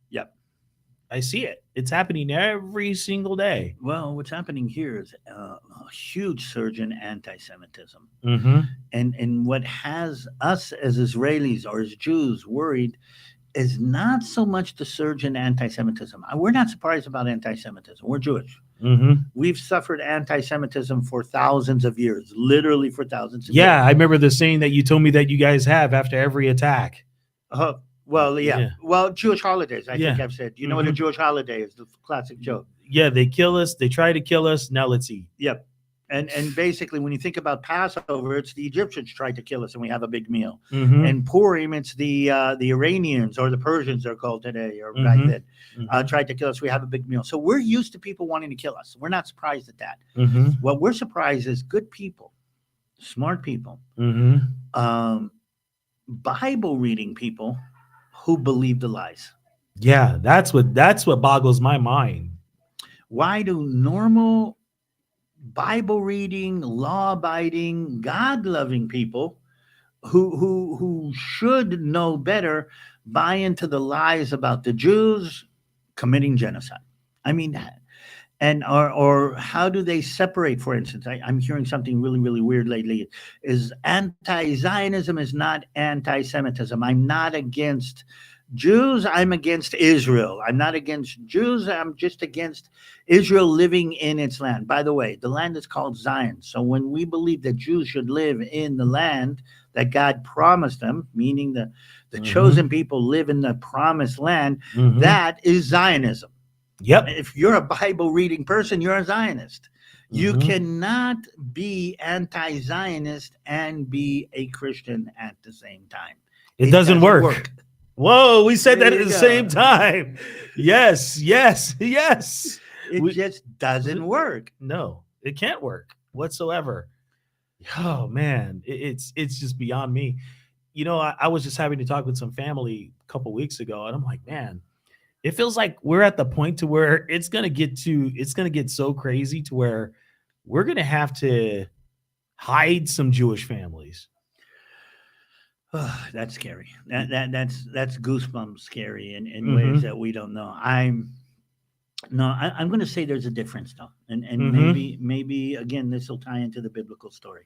Yep. I see it. It's happening every single day. Well, what's happening here is a huge surge in anti-Semitism. And what has us as Israelis or as Jews worried is not so much the surge in anti-Semitism. We're not surprised about anti-Semitism. We're Jewish. We've suffered anti-Semitism for thousands of years, literally for thousands of years. Yeah, I remember the saying that you told me that you guys have after every attack. Well, yeah. Well, Jewish holidays, I think I've said. You know what a Jewish holiday is? The classic joke. Yeah, they kill us. They try to kill us. Now let's eat. Yep. And basically, when you think about Passover, it's the Egyptians tried to kill us, and we have a big meal. And Purim, it's the Iranians or the Persians, they're called today, or back then, tried to kill us. We have a big meal. So we're used to people wanting to kill us. We're not surprised at that. What we're surprised is good people, smart people, Bible reading people who believe the lies. Yeah, that's what boggles my mind. Why do normal Bible reading, law abiding, God loving people who should know better buy into the lies about the Jews committing genocide? I mean, and or how do they separate? For instance, I'm hearing something really, really weird lately. Is anti-Zionism is not anti-Semitism. I'm not against Jews, I'm against Israel. I'm not against Jews. I'm just against Israel living in its land. By the way, the land is called Zion. So when we believe that Jews should live in the land that God promised them, meaning the chosen people live in the promised land, that is Zionism. Yep. If you're a Bible reading person, you're a Zionist. You cannot be anti-Zionist and be a Christian at the same time. It doesn't work. Whoa, we said that at the same time. Yes. It just doesn't work. No, it can't work whatsoever. Oh man, it's just beyond me. I was just having to talk with some family a couple weeks ago, and I'm like, man, it feels like we're at the point to where it's gonna get so crazy to where we're gonna have to hide some Jewish families. Oh, that's scary. That's goosebumps scary in ways that we don't know. I'm going to say there's a difference though, and maybe again this will tie into the biblical story.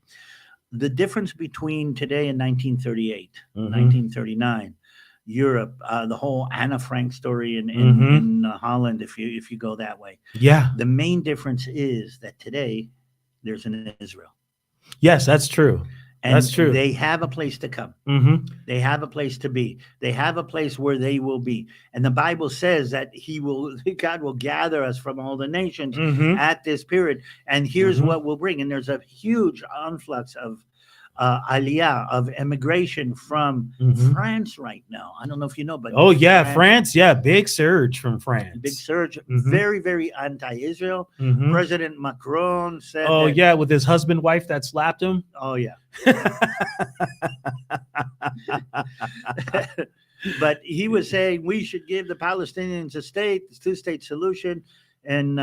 The difference between today and 1938, 1939, Europe, the whole Anna Frank story in Mhm. in Holland. If you go that way, Yeah. the main difference is that today there's an Israel, Yes, that's true. and That's true. they have a place to come. Mm-hmm. They have a place to be. They have a place where they will be. And the Bible says that God will gather us from all the nations Mm-hmm. at this period. And here's Mhm. what we'll bring. And there's a huge influx of aliyah, of immigration from Mhm. France right now. I don't know if you know, but Oh yeah, France. Yeah, big surge from big France. surge, Mhm. very anti-Israel. Mhm. President Macron said Oh that. yeah, with his husband wife that slapped him. Oh yeah. But he was saying we should give the Palestinians a state, this two-state solution, and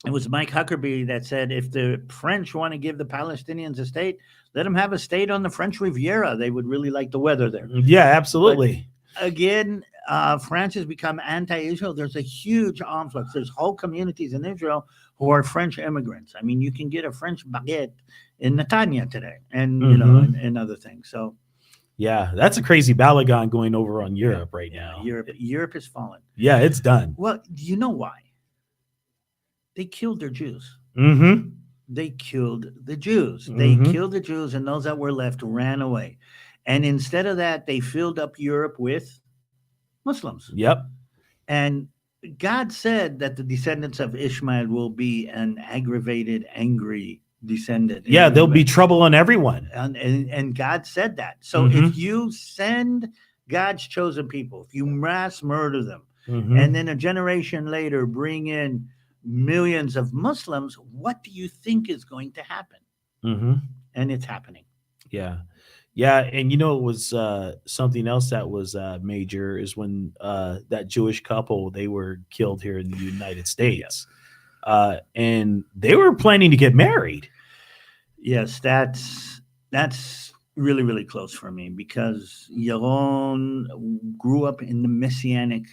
it was Mike Huckabee that said if the French want to give the Palestinians a state, let them have a state on the French Riviera. They would really like the weather there. Yeah, absolutely. Again, France has become anti-Israel. There's a huge influx. There's whole communities in Israel who are French immigrants. I mean, you can get a French baguette in Netanya today, and you know, and other things. So Yeah, that's a crazy Balagan going over on Europe right yeah, now. Europe has fallen. Yeah, it's done. Well, do you know why? They killed their Jews. Mm-hmm. They killed the Jews. They Mhm. killed the Jews, and those that were left ran away. And instead of that, they filled up Europe with Muslims. Yep. And God said that the descendants of Ishmael will be an aggravated, angry descendant. Yeah, there'll be trouble on everyone. And God said that. So Mhm. if you send God's chosen people, if you mass murder them, Mhm. and then a generation later bring in millions of Muslims, what do you think is going to happen? Mm-hmm. And it's happening. Yeah. Yeah. And you know, it was something else that was major is when that Jewish couple, they were killed here in the United States. And they were planning to get married. Yes, that's really close for me because Yaron grew up in the Messianic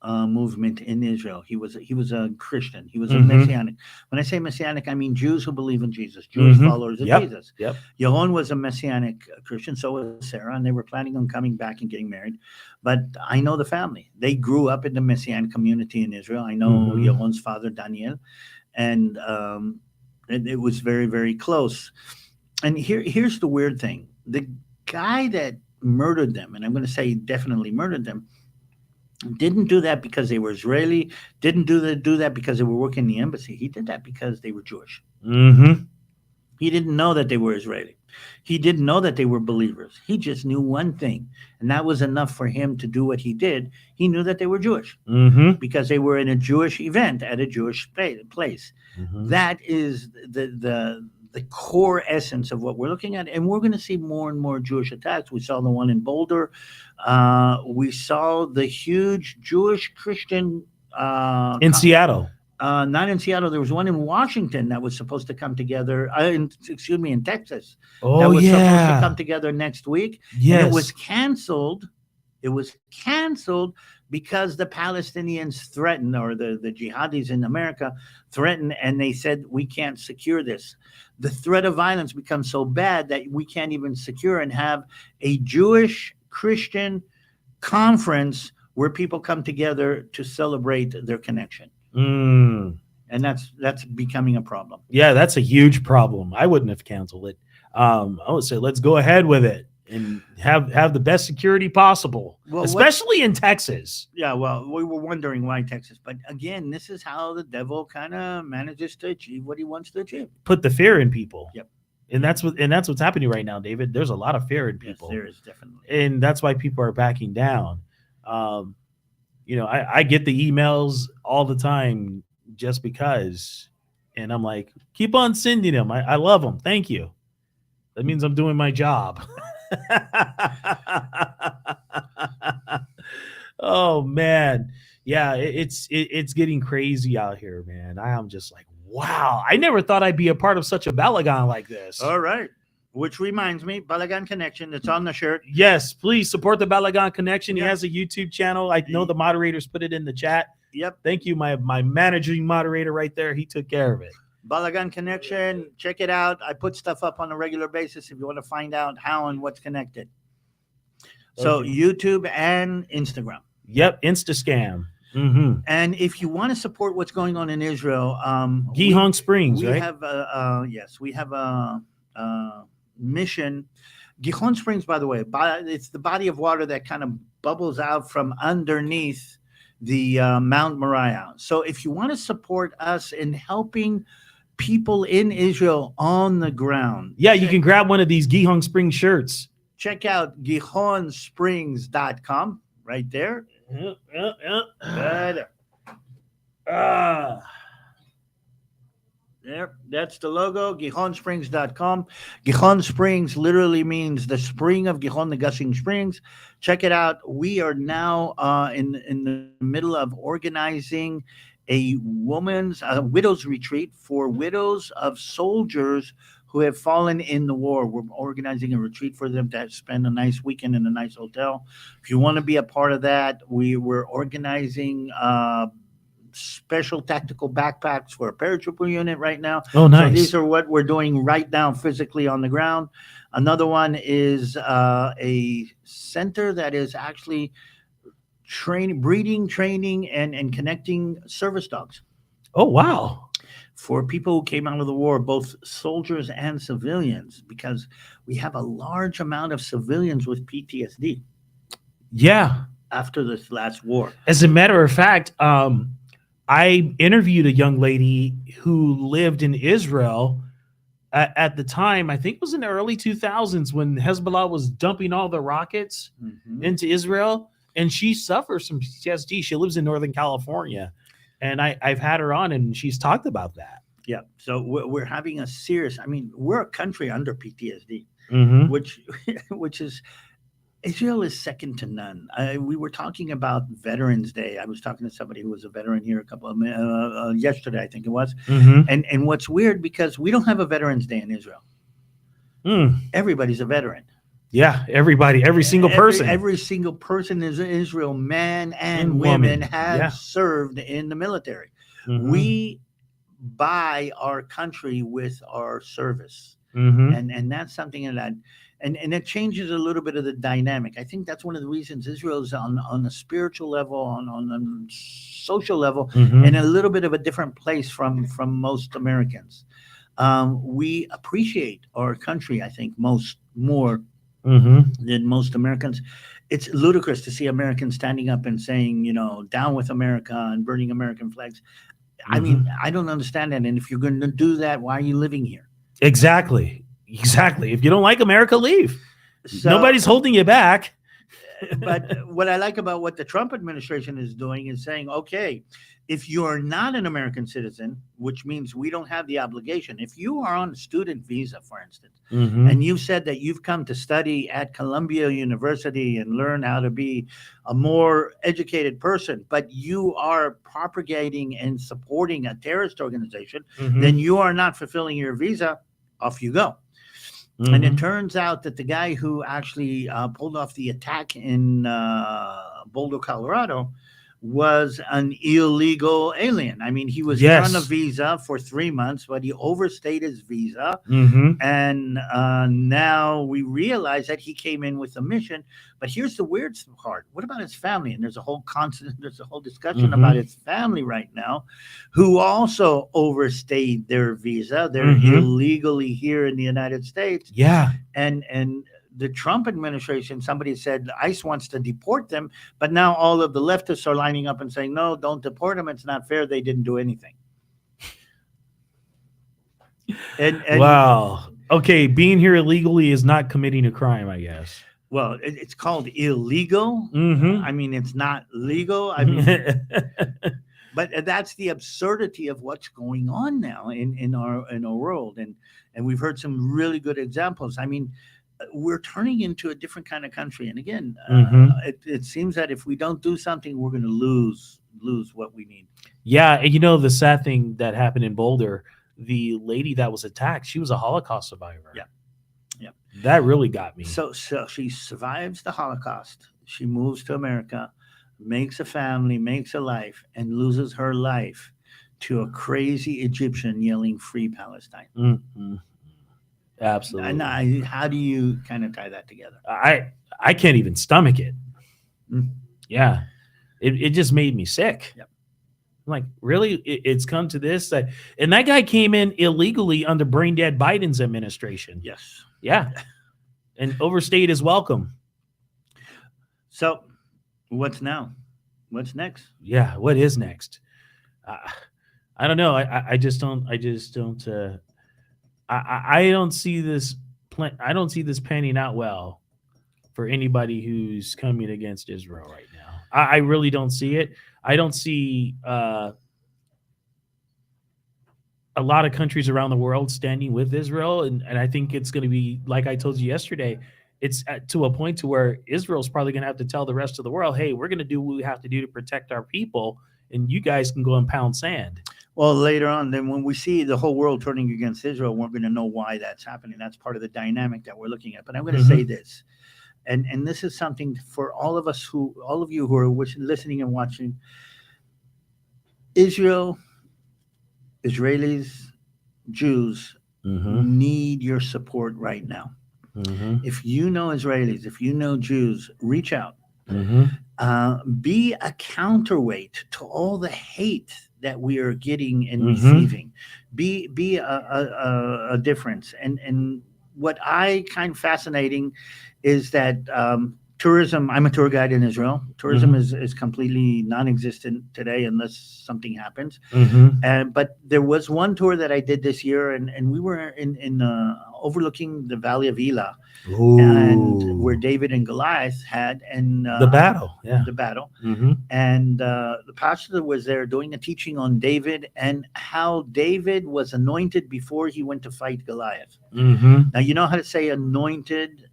movement in Israel. He was a Christian. He was a Mhm. Messianic. When I say Messianic, I mean Jews who believe in Jesus, Jewish Mhm. followers of Yep. Jesus. Yep. Yaron was a Messianic Christian, so was Sarah, and they were planning on coming back and getting married. But I know the family. They grew up in the Messianic community in Israel. I know Mhm. Yaron's father, Daniel, and it was very close. And here's the weird thing: the guy that murdered them, and I'm going to say definitely murdered them, didn't do that because they were Israeli. Didn't do that because they were working in the embassy. He did that because they were Jewish. Mm-hmm. He didn't know that they were Israeli. He didn't know that they were believers. He just knew one thing, and that was enough for him to do what he did. He knew that they were Jewish Mm-hmm. because they were in a Jewish event at a Jewish place. Mm-hmm. That is the core essence of what we're looking at, and we're going to see more and more Jewish attacks. We saw the one in Boulder. We saw the huge Jewish Christian In Seattle. not in Seattle. There was one in Washington that was supposed to come together. Excuse me, in Texas. Oh, that was supposed to yeah. come together next week. Yes. And it was canceled. It was canceled because the Palestinians threatened, or the jihadis in America threatened, and they said, we can't secure this. The threat of violence becomes so bad that we can't even secure and have a Jewish Christian conference where people come together to celebrate their connection. Mm. And that's becoming a problem. Yeah, that's a huge problem. I wouldn't have canceled it. I would say let's go ahead with it and have the best security possible, Well, especially in Texas. Yeah, well, we were wondering why Texas, but again, this is how the devil kind of manages to achieve what he wants to achieve. Put the fear in people. Yep. And that's what's happening right now, David. There's a lot of fear in people. Yes, there is definitely. And that's why people are backing down. You know, I get the emails all the time just because, and I'm like, keep on sending them. I love them. Thank you. That means I'm doing my job. Oh man, yeah, it's getting crazy out here, man. I am just like, wow, I never thought I'd be a part of such a Balagan like this. All right. Which reminds me, Balagan Connection, it's on the shirt. Yes, please support the Balagan Connection. He Yep. has a YouTube channel. I know the moderators put it in the chat. Yep. Thank you, my managing moderator right there. He took care of it. Balagan Connection, check it out. I put stuff up on a regular basis if you want to find out how and what's connected. So Okay. YouTube and Instagram. Yep, Insta scam. Mm-hmm. And if you want to support what's going on in Israel, Gihon Springs, we right? have we have a mission. Gihon Springs, by the way, it's the body of water that kind of bubbles out from underneath the Mount Moriah. So if you want to support us in helping people in Israel on the ground, Yeah, you can grab one of these Gihon Springs shirts. check out gihonsprings.com right there. Yeah. Right there. There, that's the logo, gihonsprings.com. Gihon Springs literally means the spring of Gihon, the gushing springs. Check it out. We are now in the middle of organizing a widow's retreat for widows of soldiers who have fallen in the war. We're organizing a retreat for them to spend a nice weekend in a nice hotel. If you want to be a part of that, we're organizing special tactical backpacks for a paratrooper unit right now. Oh, nice. So these are what we're doing right now physically on the ground. Another one is a center that is actually breeding, training, and connecting service dogs Oh, wow. for people who came out of the war, both soldiers and civilians, because we have a large amount of civilians with PTSD Yeah. after this last war. As a matter of fact, I interviewed a young lady who lived in Israel at the time. I think it was in the early 2000s when Hezbollah was dumping all the rockets into Israel, and she suffers from PTSD. She lives in Northern California, and I've had her on, and she's talked about that. Yeah. So we're having a serious, we're a country under PTSD, which is, Israel is second to none. We were talking about Veterans Day. I was talking to somebody who was a veteran here yesterday, I think it was. And what's weird, because we don't have a Veterans Day in Israel. Everybody's a veteran. Yeah, everybody, every single person. Every single person in Israel, man and women, have served in the military. We buy our country with our service. And that's something that, and it changes a little bit of the dynamic. I think that's one of the reasons Israel is on a spiritual level, on a social level, and a little bit of a different place from most Americans. We appreciate our country, I think, more than most Americans. It's ludicrous to see Americans standing up and saying, down with America and burning American flags. I mean, I don't understand that. And if you're going to do that, why are you living here? Exactly. If you don't like America, leave. So, nobody's holding you back. But what I like about what the Trump administration is doing is saying, okay, if you are not an American citizen, which means we don't have the obligation, if you are on a student visa, for instance, and you've said that you've come to study at Columbia University and learn how to be a more educated person, but you are propagating and supporting a terrorist organization, then you are not fulfilling your visa. Off you go. And it turns out that the guy who actually pulled off the attack in Boulder, Colorado, was an illegal alien. I mean, he was here on a visa for 3 months, but he overstayed his visa. And now we realize that he came in with a mission. But here's the weird part. What about his family? And there's a whole discussion about his family right now, who also overstayed their visa. They're illegally here in the United States. Yeah. And the Trump administration, somebody said ICE wants to deport them, but now all of the leftists are lining up and saying, no, don't deport them. It's not fair. They didn't do anything. And wow. Okay, being here illegally is not committing a crime, I guess. Well, it's called illegal. I mean, it's not legal. I mean, but that's the absurdity of what's going on now in our world. And we've heard some really good examples. I mean, we're turning into a different kind of country. And again, it seems that if we don't do something, we're going to lose what we need. Yeah. And the sad thing that happened in Boulder, the lady that was attacked, she was a Holocaust survivor. Yeah. That really got me. So she survives the Holocaust. She moves to America, makes a family, makes a life, and loses her life to a crazy Egyptian yelling "Free Palestine." Absolutely. And how do you kind of tie that together? I can't even stomach it. Mm. Yeah. It just made me sick. Yep. I'm like, really? It's come to this? And that guy came in illegally under brain dead Biden's administration. Yes. Yeah. And overstayed his welcome. So, what's now? What's next? Yeah. What is next? I don't know. I just don't. I don't see this plan. I don't see this panning out well for anybody who's coming against Israel right now. I really don't see it. I don't see a lot of countries around the world standing with Israel, and I think it's going to be like I told you yesterday. It's to a point to where Israel's probably going to have to tell the rest of the world, "Hey, we're going to do what we have to do to protect our people, and you guys can go and pound sand." Well, later on, then when we see the whole world turning against Israel, we're going to know why that's happening. That's part of the dynamic that we're looking at. But I'm going to say this, and this is something for all of us all of you who are listening and watching. Israel, Israelis, Jews need your support right now. If you know Israelis, if you know Jews, reach out. Be a counterweight to all the hate that we are getting and receiving. Be a difference. And what I find fascinating is that tourism. I'm a tour guide in Israel. Tourism is completely non-existent today unless something happens. But there was one tour that I did this year, and we were in overlooking the Valley of Elah, and where David and Goliath had the battle, the battle, and the pastor was there doing a teaching on David and how David was anointed before he went to fight Goliath. Now you know how to say anointed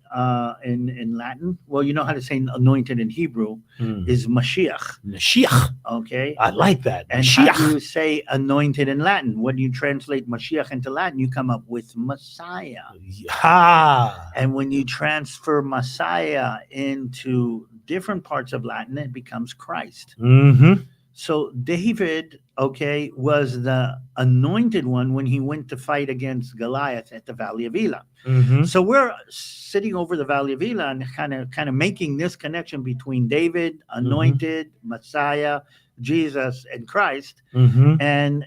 in Latin. Well, you know how to say anointed in Hebrew is Mashiach. Mashiach. Okay, I like that. and how do you say anointed in Latin? When you translate Mashiach into Latin, you come up with Messiah. And when you transfer Messiah into different parts of Latin, it becomes Christ. So David, okay, was the anointed one when he went to fight against Goliath at the Valley of Elah. So we're sitting over the Valley of Elah and kind of making this connection between David, anointed, Messiah, Jesus, and Christ. And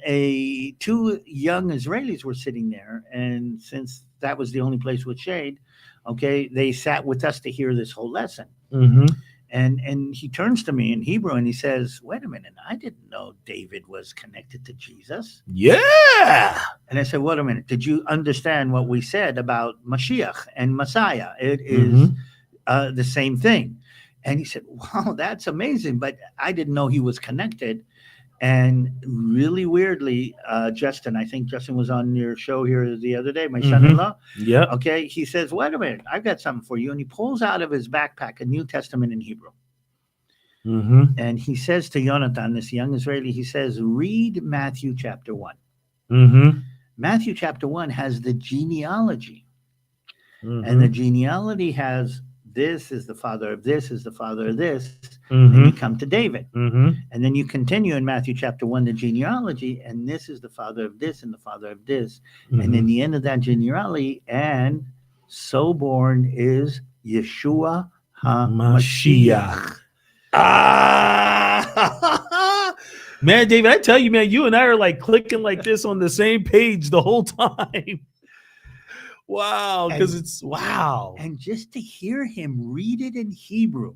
two young Israelis were sitting there, and since that was the only place with shade, okay, they sat with us to hear this whole lesson. And he turns to me in Hebrew and he says, "Wait a minute, I didn't know David was connected to Jesus." Yeah. And I said, "Wait a minute, did you understand what we said about Mashiach and Messiah? It is the same thing." And he said, "Wow, that's amazing, but I didn't know he was connected." And really weirdly, Justin, I think Justin was on your show here the other day, my son-in-law. Yeah. Okay. He says, "Wait a minute, I've got something for you." And he pulls out of his backpack a New Testament in Hebrew. And he says to Jonathan, this young Israeli, he says, "Read Matthew chapter 1. Matthew chapter 1 has the genealogy. And the genealogy has this is the father of this, is the father of this. And you come to David. And then you continue in Matthew chapter 1, the genealogy, and this is the father of this and the father of this. And in the end of that genealogy, and so born is Yeshua HaMashiach. Man, David, I tell you, man, you and I are like clicking like this on the same page the whole time. Wow, because it's wow. And just to hear him read it in Hebrew,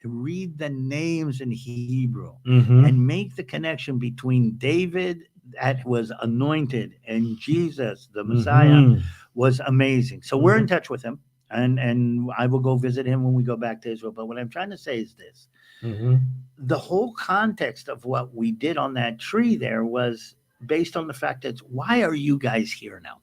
to read the names in Hebrew, and make the connection between David that was anointed and Jesus, the Messiah, was amazing. So we're in touch with him, and I will go visit him when we go back to Israel. But what I'm trying to say is this. The whole context of what we did on that tree there was based on the fact that why are you guys here now?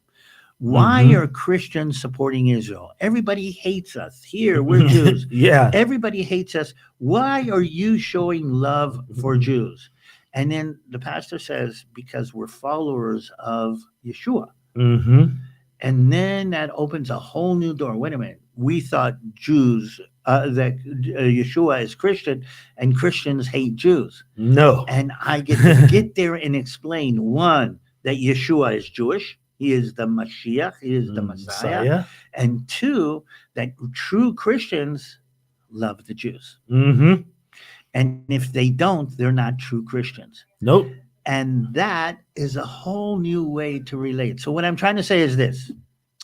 Why are Christians supporting Israel? Everybody hates us. Here, we're Jews. Everybody hates us. Why are you showing love for Jews? And then the pastor says, because we're followers of Yeshua. And then that opens a whole new door. Wait a minute. We thought Jews, that Yeshua is Christian, and Christians hate Jews. No. And I get to get there and explain, one, that Yeshua is Jewish. he is the Mashiach, he is the Messiah. And two, that true Christians love the Jews. Mm-hmm. And if they don't, they're not true Christians. Nope. And that is a whole new way to relate. So, what I'm trying to say is this: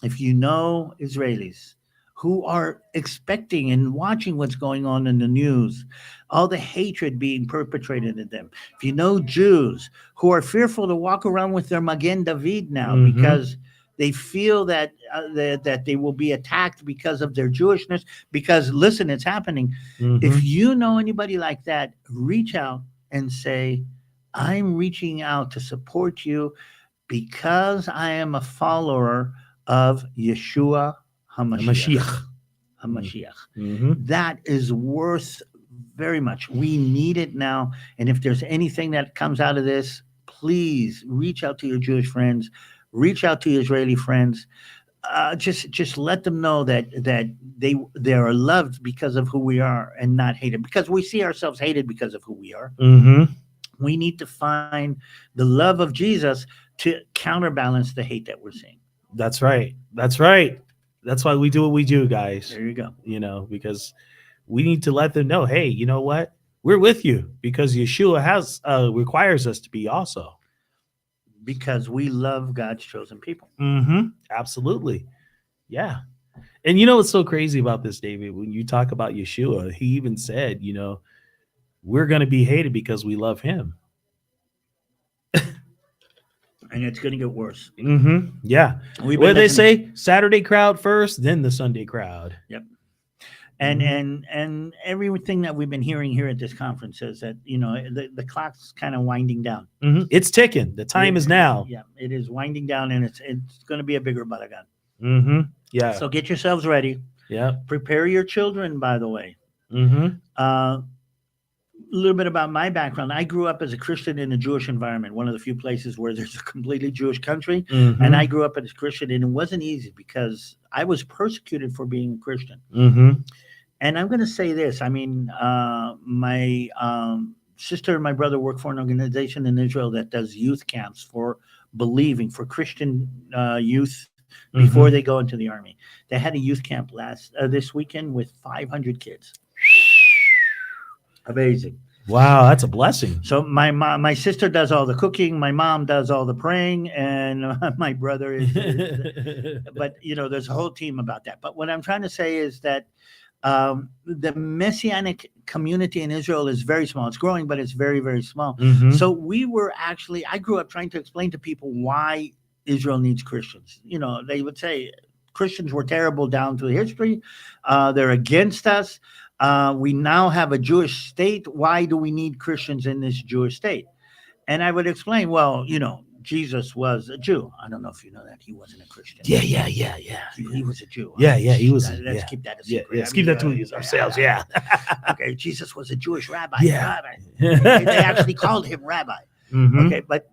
if you know Israelis who are expecting and watching what's going on in the news, all the hatred being perpetrated at them, if you know Jews who are fearful to walk around with their Magen David now because they feel that that they will be attacked because of their Jewishness, because listen, it's happening. If you know anybody like that, reach out and say, I'm reaching out to support you because I am a follower of Yeshua HaMashiach. That is worth very much. We need it now. And if there's anything that comes out of this, please reach out to your Jewish friends, reach out to your Israeli friends. Just let them know that they are loved because of who we are and not hated, because we see ourselves hated because of who we are. We need to find the love of Jesus to counterbalance the hate that we're seeing. That's right. That's right. That's why we do what we do, guys. There you go. You know, because we need to let them know, hey, you know what? We're with you, because Yeshua has requires us to be also. Because we love God's chosen people. Absolutely. Yeah. And you know what's so crazy about this, David? When you talk about Yeshua, he even said, you know, we're going to be hated because we love him. And it's going to get worse. Yeah. What do they say? Saturday crowd first, then the Sunday crowd. Yep. And everything that we've been hearing here at this conference says that, you know, the clock's kind of winding down. It's ticking. The time is now. Yeah, it is winding down, and it's going to be a bigger balagan. Yeah. So get yourselves ready. Yeah. Prepare your children, by the way. A little bit about my background. I grew up as a Christian in a Jewish environment, one of the few places where there's a completely Jewish country. And I grew up as a Christian, and it wasn't easy because I was persecuted for being a Christian. And I'm going to say this. I mean, my sister and my brother work for an organization in Israel that does youth camps for believing, for Christian youth before they go into the army. They had a youth camp this weekend with 500 kids. Amazing. Wow, that's a blessing. So my sister does all the cooking, my mom does all the praying, and my brother is but you know, there's a whole team about that. But what I'm trying to say is that the Messianic community in Israel is very small. It's growing, but it's very, very small. So I grew up trying to explain to people why Israel needs Christians. You know, they would say Christians were terrible down through history. They're against us. We now have a Jewish state. Why do we need Christians in this Jewish state? And I would explain, well, you know, Jesus was a Jew. I don't know if you know that. He wasn't a Christian. Yeah. He was a Jew. Yeah, he was. Let's keep that a secret. Yeah, let's keep that to ourselves. Yeah. Okay, Jesus was a Jewish rabbi. Yeah. Rabbi. They actually called him rabbi. Okay, but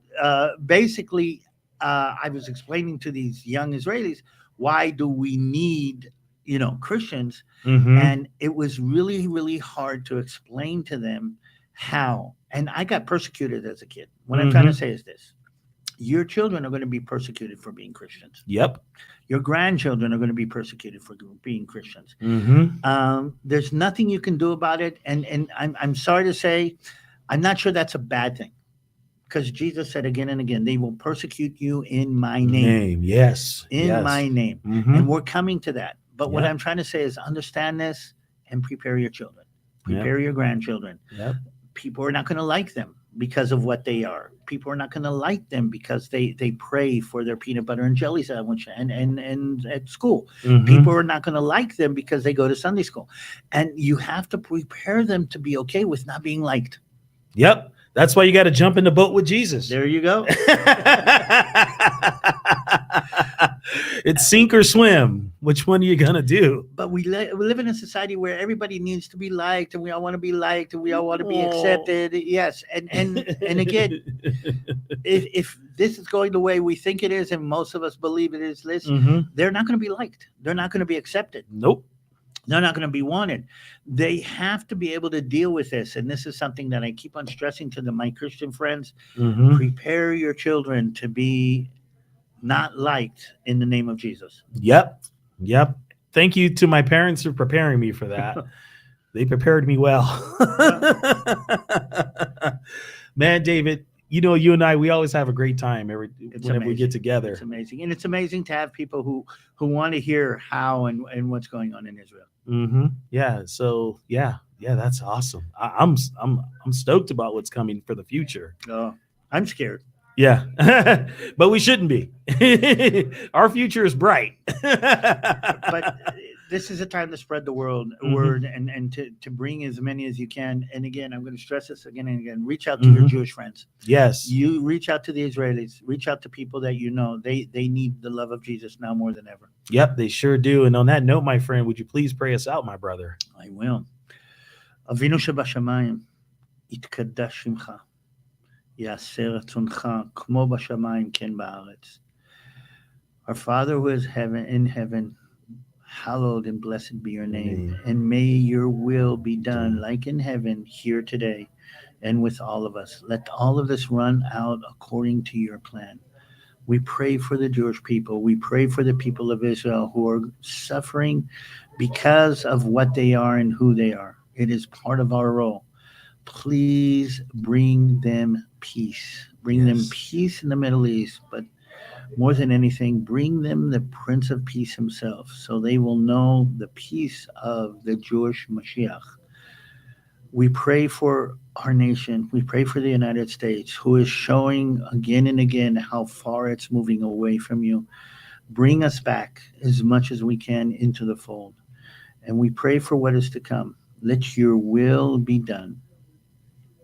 basically, I was explaining to these young Israelis, why do we need, you know, Christians? And it was really, really hard to explain to them how. And I got persecuted as a kid. What I'm trying to say is this: your children are going to be persecuted for being Christians. Yep. Your grandchildren are going to be persecuted for being Christians. There's nothing you can do about it. And I'm sorry to say, I'm not sure that's a bad thing, because Jesus said again and again, they will persecute you in my name. Yes. In my name. And we're coming to that. But what I'm trying to say is understand this and prepare your children. Prepare your grandchildren. People are not going to like them because of what they are. People are not going to like them because they pray for their peanut butter and jelly sandwich and at school. People are not going to like them because they go to Sunday school. And you have to prepare them to be okay with not being liked. Yep. That's why you got to jump in the boat with Jesus. There you go. It's sink or swim. Which one are you going to do? But we live in a society where everybody needs to be liked, and we all want to be liked, and we all want to be accepted. Yes. And again, if this is going the way we think it is, and most of us believe it is this, they're not going to be liked. They're not going to be accepted. Nope. They're not going to be wanted. They have to be able to deal with this. And this is something that I keep on stressing to my Christian friends. Prepare your children to be not liked in the name of Jesus. Yep. Thank you to my parents for preparing me for that. They prepared me well. Man, David, you and I, we always have a great time whenever we get together. It's amazing. And it's amazing to have people who want to hear how and what's going on in Israel. Mm-hmm. Yeah. So yeah, that's awesome. I'm stoked about what's coming for the future. Oh, I'm scared. Yeah, but we shouldn't be. Our future is bright. But this is a time to spread the word and to bring as many as you can. And again, I'm going to stress this again and again. Reach out to your Jewish friends. Yes. You reach out to the Israelis. Reach out to people that you know. They need the love of Jesus now more than ever. Yep, they sure do. And on that note, my friend, would you please pray us out, my brother? I will. Avinu shebashamayim, yitkadosh shimcha. Ya'aseh ratzoncha, kmo bashamayim ken ba'aretz. Our Father who is in heaven, hallowed and blessed be your name. And may your will be done like in heaven here today and with all of us. Let all of this run out according to your plan. We pray for the Jewish people. We pray for the people of Israel who are suffering because of what they are and who they are. It is part of our role. Please bring them peace. Bring them peace in the Middle East, but more than anything, bring them the Prince of Peace himself, so they will know the peace of the Jewish Mashiach. We pray for our nation. We pray for the United States, who is showing again and again how far it's moving away from you. Bring us back as much as we can into the fold. And we pray for what is to come. Let your will be done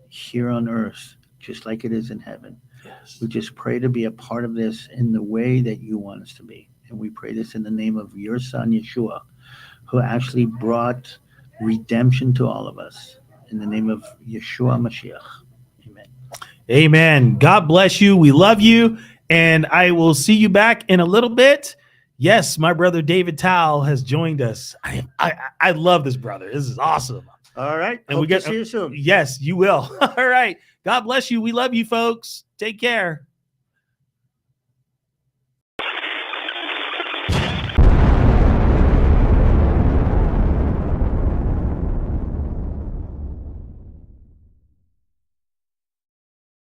here on earth, just like it is in heaven. Yes. We just pray to be a part of this in the way that you want us to be. And we pray this in the name of your son, Yeshua, who actually brought redemption to all of us. In the name of Yeshua Mashiach. Amen. Amen. God bless you. We love you. And I will see you back in a little bit. Yes, my brother David Tao has joined us. I love this brother. This is awesome. All right. And Hope we get to see you soon. Yes, you will. All right. God bless you. We love you, folks. Take care.